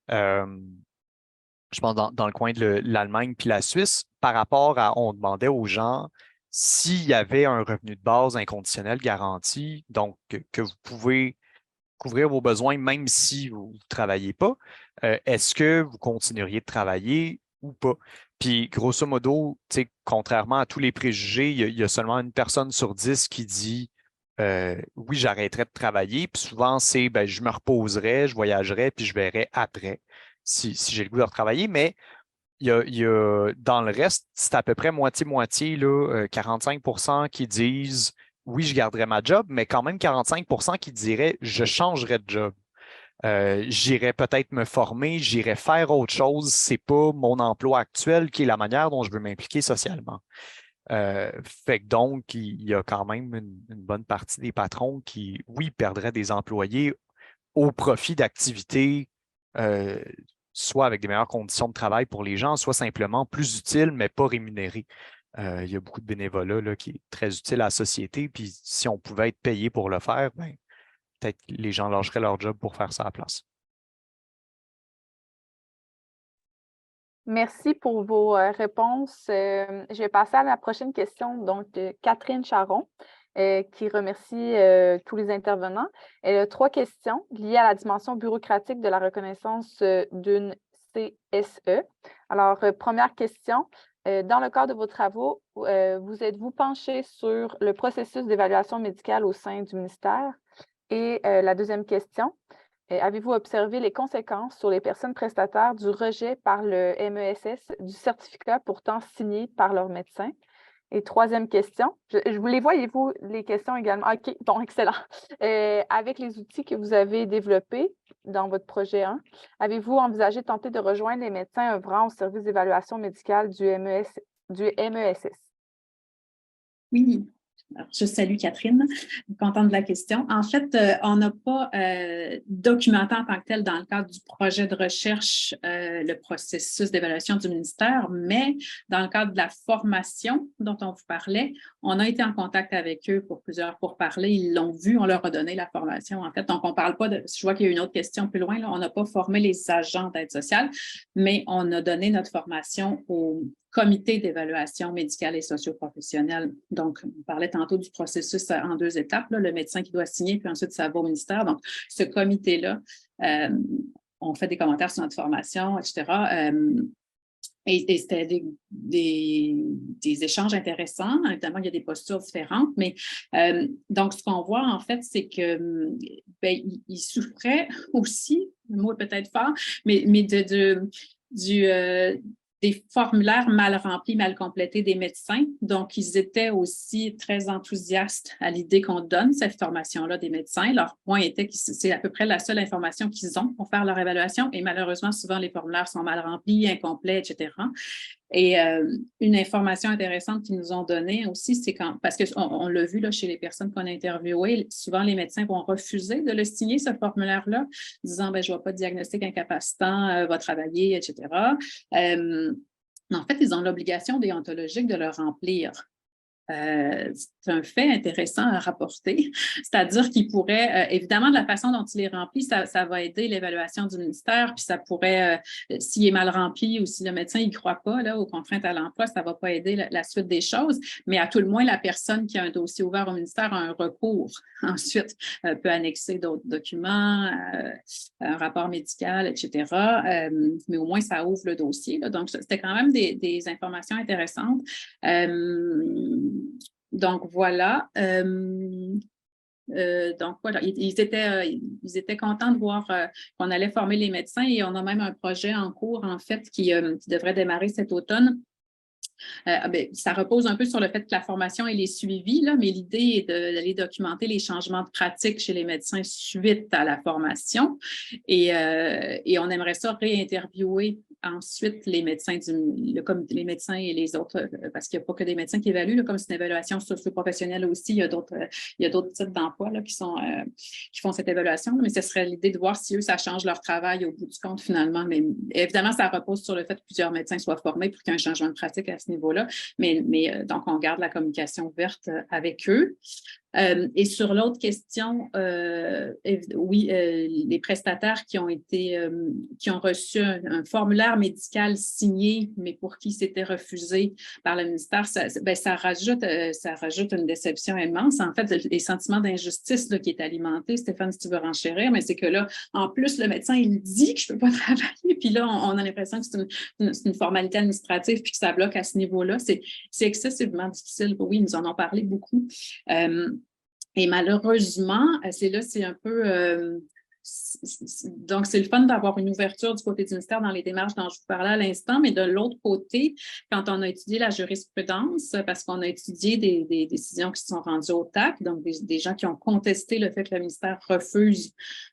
je pense dans le coin de l'Allemagne puis la Suisse, par rapport à, on demandait aux gens s'il y avait un revenu de base inconditionnel garanti, donc que vous pouvez couvrir vos besoins même si vous ne travaillez pas. Est-ce que vous continueriez de travailler ou pas? Puis, grosso modo, contrairement à tous les préjugés, il y a seulement une personne sur 10 qui dit oui, j'arrêterai de travailler. Puis souvent, c'est je me reposerai, je voyagerai, puis je verrai après si j'ai le goût de retravailler. Mais dans le reste, c'est à peu près moitié-moitié, 45% qui disent oui, je garderai ma job, mais quand même 45% qui diraient je changerai de job. J'irai peut-être me former, j'irai faire autre chose. Ce n'est pas mon emploi actuel qui est la manière dont je veux m'impliquer socialement. Fait que donc, il y a quand même une bonne partie des patrons qui, oui, perdraient des employés au profit d'activités, soit avec des meilleures conditions de travail pour les gens, soit simplement plus utiles, mais pas rémunérées. Il y a beaucoup de bénévolat là, qui est très utile à la société. Puis si on pouvait être payé pour le faire, peut-être que les gens lâcheraient leur job pour faire ça à la place. Merci pour vos réponses. Je vais passer à la prochaine question, donc Catherine Charon, qui remercie tous les intervenants. Elle a 3 questions liées à la dimension bureaucratique de la reconnaissance d'une CSE. Alors, première question, dans le cadre de vos travaux, vous êtes-vous penché sur le processus d'évaluation médicale au sein du ministère? Et la deuxième question, avez-vous observé les conséquences sur les personnes prestataires du rejet par le MESS du certificat pourtant signé par leur médecin? Et troisième question, je vous les voyez-vous, les questions également? OK, bon, excellent. Avec les outils que vous avez développés dans votre projet 1, avez-vous envisagé de tenter de rejoindre les médecins œuvrant au service d'évaluation médicale du MESS? Oui. Alors, je salue Catherine, contente de la question. En fait, on n'a pas documenté en tant que tel dans le cadre du projet de recherche le processus d'évaluation du ministère, mais dans le cadre de la formation dont on vous parlait, on a été en contact avec eux pour plusieurs pourparlers. Ils l'ont vu, on leur a donné la formation. En fait, donc on ne parle pas de, je vois qu'il y a une autre question plus loin, là, on n'a pas formé les agents d'aide sociale, mais on a donné notre formation au comité d'évaluation médicale et socio-professionnelle. Donc, on parlait tantôt du processus en 2 étapes, là, le médecin qui doit signer, puis ensuite ça va au ministère. Donc, ce comité-là, on fait des commentaires sur notre formation, etc. Et c'était des échanges intéressants. Évidemment, il y a des postures différentes, mais donc, ce qu'on voit, en fait, c'est que il souffrait aussi, le mot est peut-être fort, mais des formulaires mal remplis, mal complétés des médecins. Donc, ils étaient aussi très enthousiastes à l'idée qu'on donne cette formation-là des médecins. Leur point était que c'est à peu près la seule information qu'ils ont pour faire leur évaluation et malheureusement, souvent, les formulaires sont mal remplis, incomplets, etc. Et une information intéressante qu'ils nous ont donnée aussi, c'est parce qu'on l'a vu là, chez les personnes qu'on a interviewées, souvent les médecins vont refuser de le signer, ce formulaire-là, disant je ne vois pas de diagnostic incapacitant, va travailler, etc. En fait, ils ont l'obligation déontologique de le remplir. C'est un fait intéressant à rapporter, c'est-à-dire qu'il pourrait, évidemment, de la façon dont il est rempli, ça va aider l'évaluation du ministère, puis ça pourrait, s'il est mal rempli ou si le médecin ne croit pas là, aux contraintes à l'emploi, ça ne va pas aider la suite des choses, mais à tout le moins, la personne qui a un dossier ouvert au ministère a un recours. Ensuite, peut annexer d'autres documents, un rapport médical, etc., mais au moins, ça ouvre le dossier, là. Donc, c'était quand même des informations intéressantes. Donc, voilà. Donc, voilà, ils étaient contents de voir qu'on allait former les médecins et on a même un projet en cours, en fait, qui devrait démarrer cet automne. Ça repose un peu sur le fait que la formation elle est suivie, là, mais l'idée est d'aller documenter les changements de pratique chez les médecins suite à la formation. Et on aimerait ça réinterviewer ensuite les médecins, les médecins et les autres, parce qu'il n'y a pas que des médecins qui évaluent, là, comme c'est une évaluation socio-professionnelle aussi, il y a d'autres types d'emplois qui font cette évaluation, mais ce serait l'idée de voir si eux, ça change leur travail au bout du compte finalement. Mais évidemment, ça repose sur le fait que plusieurs médecins soient formés pour qu'il y ait un changement de pratique à ce niveau-là. Mais donc, on garde la communication ouverte avec eux. Et sur l'autre question, oui, les prestataires qui ont reçu un formulaire médical signé, mais pour qui c'était refusé par le ministère, ça rajoute une déception immense. En fait, les sentiments d'injustice qui est alimenté, Stéphane, si tu veux renchérir, mais c'est que là, en plus, le médecin, il dit que je ne peux pas travailler, puis là, on a l'impression que c'est une formalité administrative, puis que ça bloque à ce niveau-là. C'est excessivement difficile. Oui, ils nous en ont parlé beaucoup. Et malheureusement, c'est un peu... donc, c'est le fun d'avoir une ouverture du côté du ministère dans les démarches dont je vous parlais à l'instant, mais de l'autre côté, quand on a étudié la jurisprudence, parce qu'on a étudié des décisions qui se sont rendues au TAC, donc des gens qui ont contesté le fait que le ministère refuse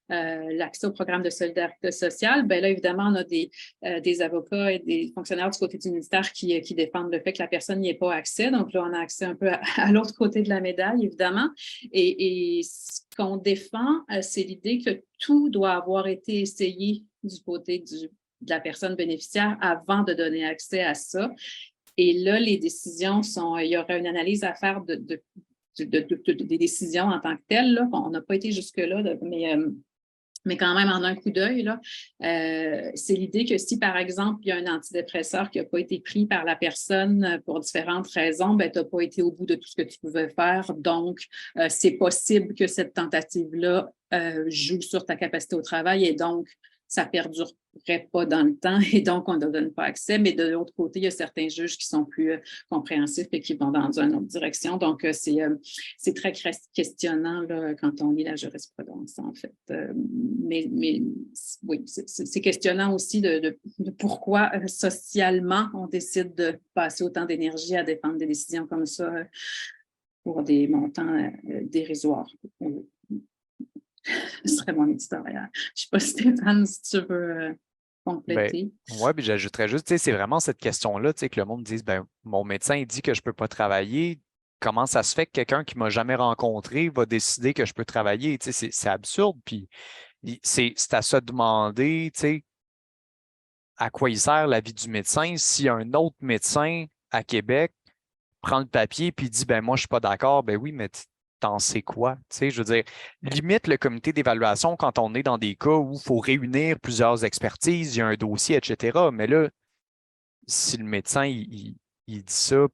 l'accès au programme de solidarité sociale, bien là, évidemment, on a des avocats et des fonctionnaires du côté du ministère qui défendent le fait que la personne n'y ait pas accès. Donc là, on a accès un peu à l'autre côté de la médaille, évidemment. Et ce qu'on défend, c'est l'idée que tout doit avoir été essayé du côté de la personne bénéficiaire avant de donner accès à ça. Et là, les décisions il y aurait une analyse à faire des décisions en tant que telles. Là. On n'a pas été jusque-là, mais quand même, en un coup d'œil, c'est l'idée que si, par exemple, il y a un antidépresseur qui n'a pas été pris par la personne pour différentes raisons, ben, tu n'as pas été au bout de tout ce que tu pouvais faire. Donc, c'est possible que cette tentative-là joue sur ta capacité au travail et donc, ça ne perdurerait pas dans le temps et donc, on ne donne pas accès. Mais de l'autre côté, il y a certains juges qui sont plus compréhensifs et qui vont dans une autre direction. Donc, c'est très questionnant là, quand on lit la jurisprudence, en fait. Mais oui, c'est questionnant aussi de pourquoi socialement on décide de passer autant d'énergie à défendre des décisions comme ça pour des montants dérisoires. Ce serait mon éditorial. Je ne sais pas, Stéphane, si tu veux compléter. Oui, puis j'ajouterais juste, c'est vraiment cette question-là, que le monde dise, mon médecin il dit que je ne peux pas travailler. Comment ça se fait que quelqu'un qui ne m'a jamais rencontré va décider que je peux travailler? C'est absurde. Puis c'est à se demander, à quoi il sert l'avis du médecin si un autre médecin à Québec prend le papier puis dit, moi, je ne suis pas d'accord. Ben oui, mais t'en sais quoi? Je veux dire, limite le comité d'évaluation quand on est dans des cas où il faut réunir plusieurs expertises, il y a un dossier, etc. Mais là, si le médecin, il dit ça,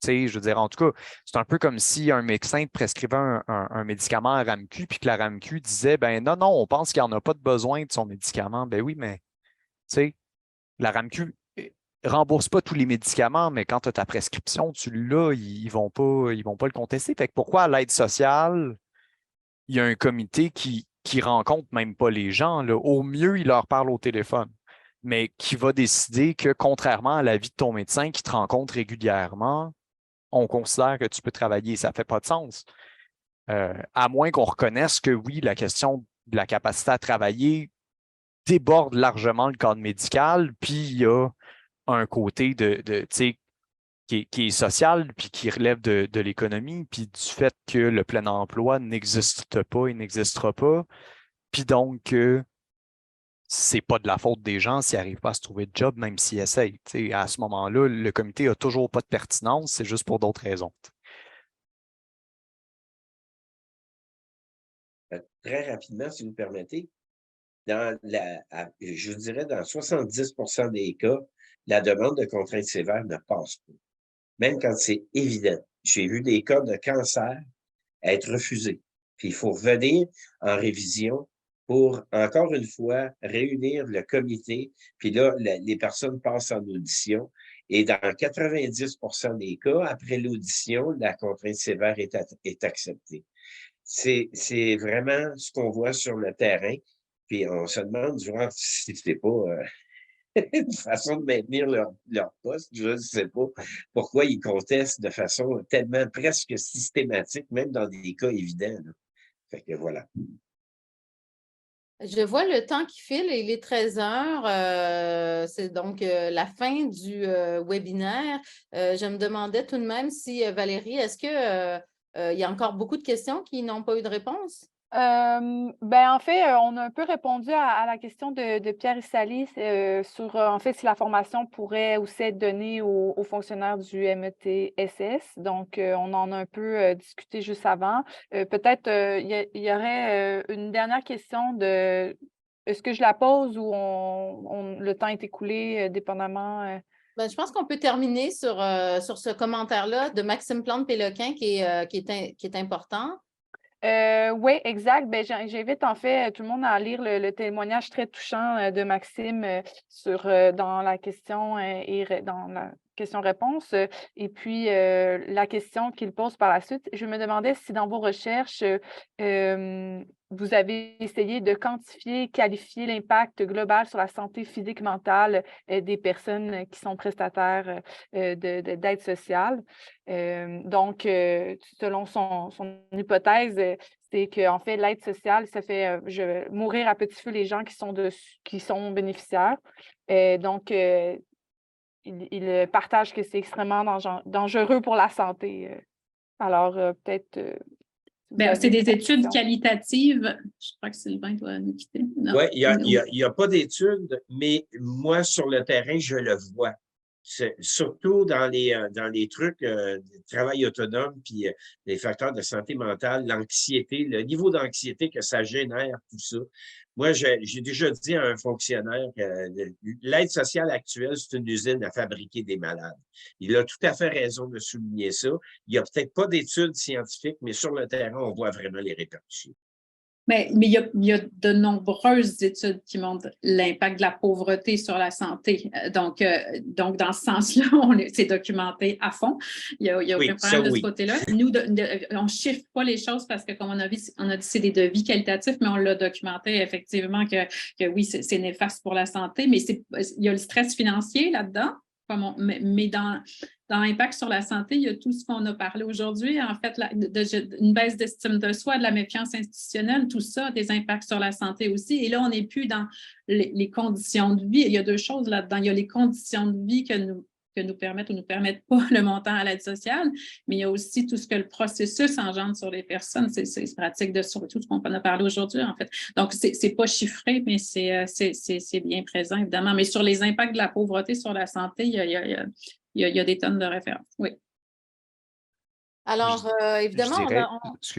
je veux dire, en tout cas, c'est un peu comme si un médecin prescrivait un médicament à RAMQ puis que la RAMQ disait, non, on pense qu'il n'y en a pas de besoin de son médicament. Ben oui, mais, la RAMQ rembourse pas tous les médicaments, mais quand tu as ta prescription, tu l'as, ils vont pas le contester. Fait que pourquoi à l'aide sociale, il y a un comité qui rencontre même pas les gens, là. Au mieux, il leur parle au téléphone, mais qui va décider que, contrairement à l'avis de ton médecin qui te rencontre régulièrement, on considère que tu peux travailler. Ça fait pas de sens. À moins qu'on reconnaisse que oui, la question de la capacité à travailler déborde largement le cadre médical, puis il y a un côté qui est social, puis qui relève de l'économie, puis du fait que le plein emploi n'existe pas et n'existera pas, puis donc c'est pas de la faute des gens s'ils n'arrivent pas à se trouver de job, même s'ils essayent. À ce moment-là, le comité n'a toujours pas de pertinence, c'est juste pour d'autres raisons. Très rapidement, si vous me permettez, je dirais dans 70% des cas, la demande de contrainte sévère ne passe pas, même quand c'est évident. J'ai vu des cas de cancer être refusés. Puis il faut revenir en révision pour, encore une fois, réunir le comité. Puis là, les personnes passent en audition. Et dans 90% des cas, après l'audition, la contrainte sévère est acceptée. C'est vraiment ce qu'on voit sur le terrain. Puis on se demande si c'était pas une façon de maintenir leur poste. Je ne sais pas pourquoi ils contestent de façon tellement presque systématique, même dans des cas évidents. Là. Fait que voilà. Je vois le temps qui file et il est 13 heures. C'est donc la fin du webinaire. Je me demandais tout de même si, Valérie, est-ce qu'il y a encore beaucoup de questions qui n'ont pas eu de réponse? En fait, on a un peu répondu à la question de Pierre Issali sur, en fait, si la formation pourrait aussi être donnée aux fonctionnaires du METSS. Donc, on en a un peu discuté juste avant. Peut-être, il y aurait une dernière question de... Est-ce que je la pose ou le temps est écoulé, dépendamment... Ben, je pense qu'on peut terminer sur ce commentaire-là de Maxime Plante-Péloquin qui est important. Oui, exact. J'invite en fait tout le monde à lire le témoignage très touchant de Maxime dans la question dans la question-réponse. Et puis, la question qu'il pose par la suite, je me demandais si dans vos recherches, vous avez essayé de quantifier, qualifier l'impact global sur la santé physique mentale des personnes qui sont prestataires d'aide sociale. Donc, selon son hypothèse, c'est qu'en fait, l'aide sociale, ça fait mourir à petit feu les gens qui sont bénéficiaires. Donc, il partage que c'est extrêmement dangereux pour la santé. Alors, peut-être... c'est des études qualitatives. Je crois que Sylvain doit nous quitter. Oui, il n'y a pas d'études, mais moi, sur le terrain, je le vois. Surtout dans les trucs de travail autonome, puis les facteurs de santé mentale, l'anxiété, le niveau d'anxiété que ça génère, tout ça. Moi, j'ai déjà dit à un fonctionnaire que l'aide sociale actuelle, c'est une usine à fabriquer des malades. Il a tout à fait raison de souligner ça. Il n'y a peut-être pas d'études scientifiques, mais sur le terrain, on voit vraiment les répercussions. Mais il y a de nombreuses études qui montrent l'impact de la pauvreté sur la santé. Donc dans ce sens-là, c'est documenté à fond. Il y a aucun problème de ce côté-là. Nous, on ne chiffre pas les choses parce que, comme on a dit, c'est des devis qualitatifs, mais on l'a documenté effectivement que oui, c'est néfaste pour la santé, mais il y a le stress financier là-dedans. Mais dans l'impact sur la santé, il y a tout ce qu'on a parlé aujourd'hui. En fait, une baisse d'estime de soi, de la méfiance institutionnelle, tout ça a des impacts sur la santé aussi. Et là, on n'est plus dans les conditions de vie. Il y a deux choses là-dedans. Il y a les conditions de vie que nous permettent ou ne nous permettent pas le montant à l'aide sociale, mais il y a aussi tout ce que le processus engendre sur les personnes. C'est pratique de surtout ce qu'on a parlé aujourd'hui, en fait. Donc, c'est pas chiffré, mais c'est bien présent, évidemment. Mais sur les impacts de la pauvreté sur la santé, il y a des tonnes de références. Oui. Alors, évidemment,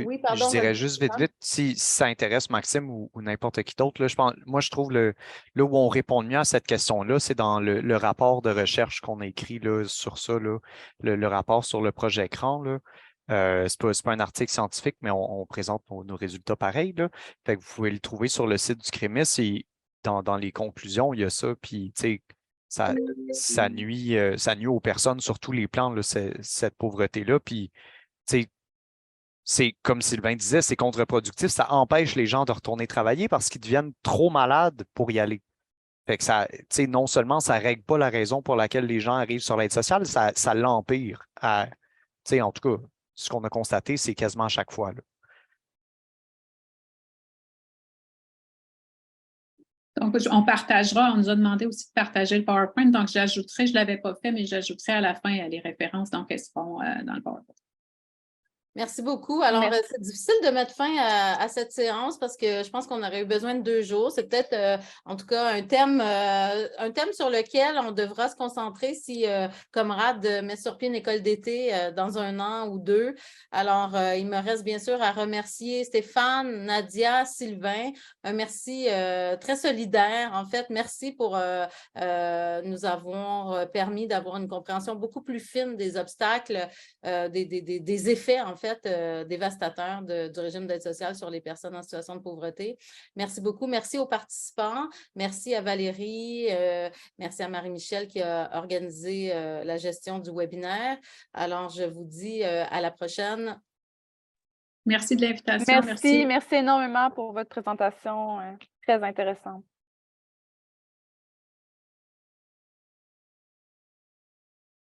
oui, pardon. Je dirais juste vite, si ça intéresse Maxime ou n'importe qui d'autre, moi, je trouve là où on répond mieux à cette question-là, c'est dans le rapport de recherche qu'on a écrit là, sur ça, là, le rapport sur le projet écran. C'est pas un article scientifique, mais on présente nos résultats pareils. Là. Fait que vous pouvez le trouver sur le site du CREMIS et dans les conclusions, il y a ça. Puis, tu sais, ça nuit aux personnes sur tous les plans, là, cette pauvreté-là. Puis, c'est comme Sylvain disait, c'est contre-productif. Ça empêche les gens de retourner travailler parce qu'ils deviennent trop malades pour y aller. Fait que ça, non seulement ça ne règle pas la raison pour laquelle les gens arrivent sur l'aide sociale, ça l'empire. En tout cas, ce qu'on a constaté, c'est quasiment à chaque fois. Là. Donc, on partagera, on nous a demandé aussi de partager le PowerPoint, donc j'ajouterai, je ne l'avais pas fait, mais j'ajouterai à la fin les références, donc elles seront dans le PowerPoint. Merci beaucoup. Alors, c'est difficile de mettre fin à cette séance parce que je pense qu'on aurait eu besoin de 2 jours. C'est peut-être, en tout cas, un thème sur lequel on devra se concentrer si Comrade met sur pied une école d'été dans 1 an ou 2. Alors, il me reste bien sûr à remercier Stéphane, Nadia, Sylvain. Un merci très solidaire. En fait, merci pour nous avoir permis d'avoir une compréhension beaucoup plus fine des obstacles, des effets, en fait, dévastateurs du régime d'aide sociale sur les personnes en situation de pauvreté. Merci beaucoup. Merci aux participants. Merci à Valérie. Merci à Marie-Michel qui a organisé la gestion du webinaire. Alors, je vous dis à la prochaine. Merci de l'invitation. Merci énormément pour votre présentation très intéressante.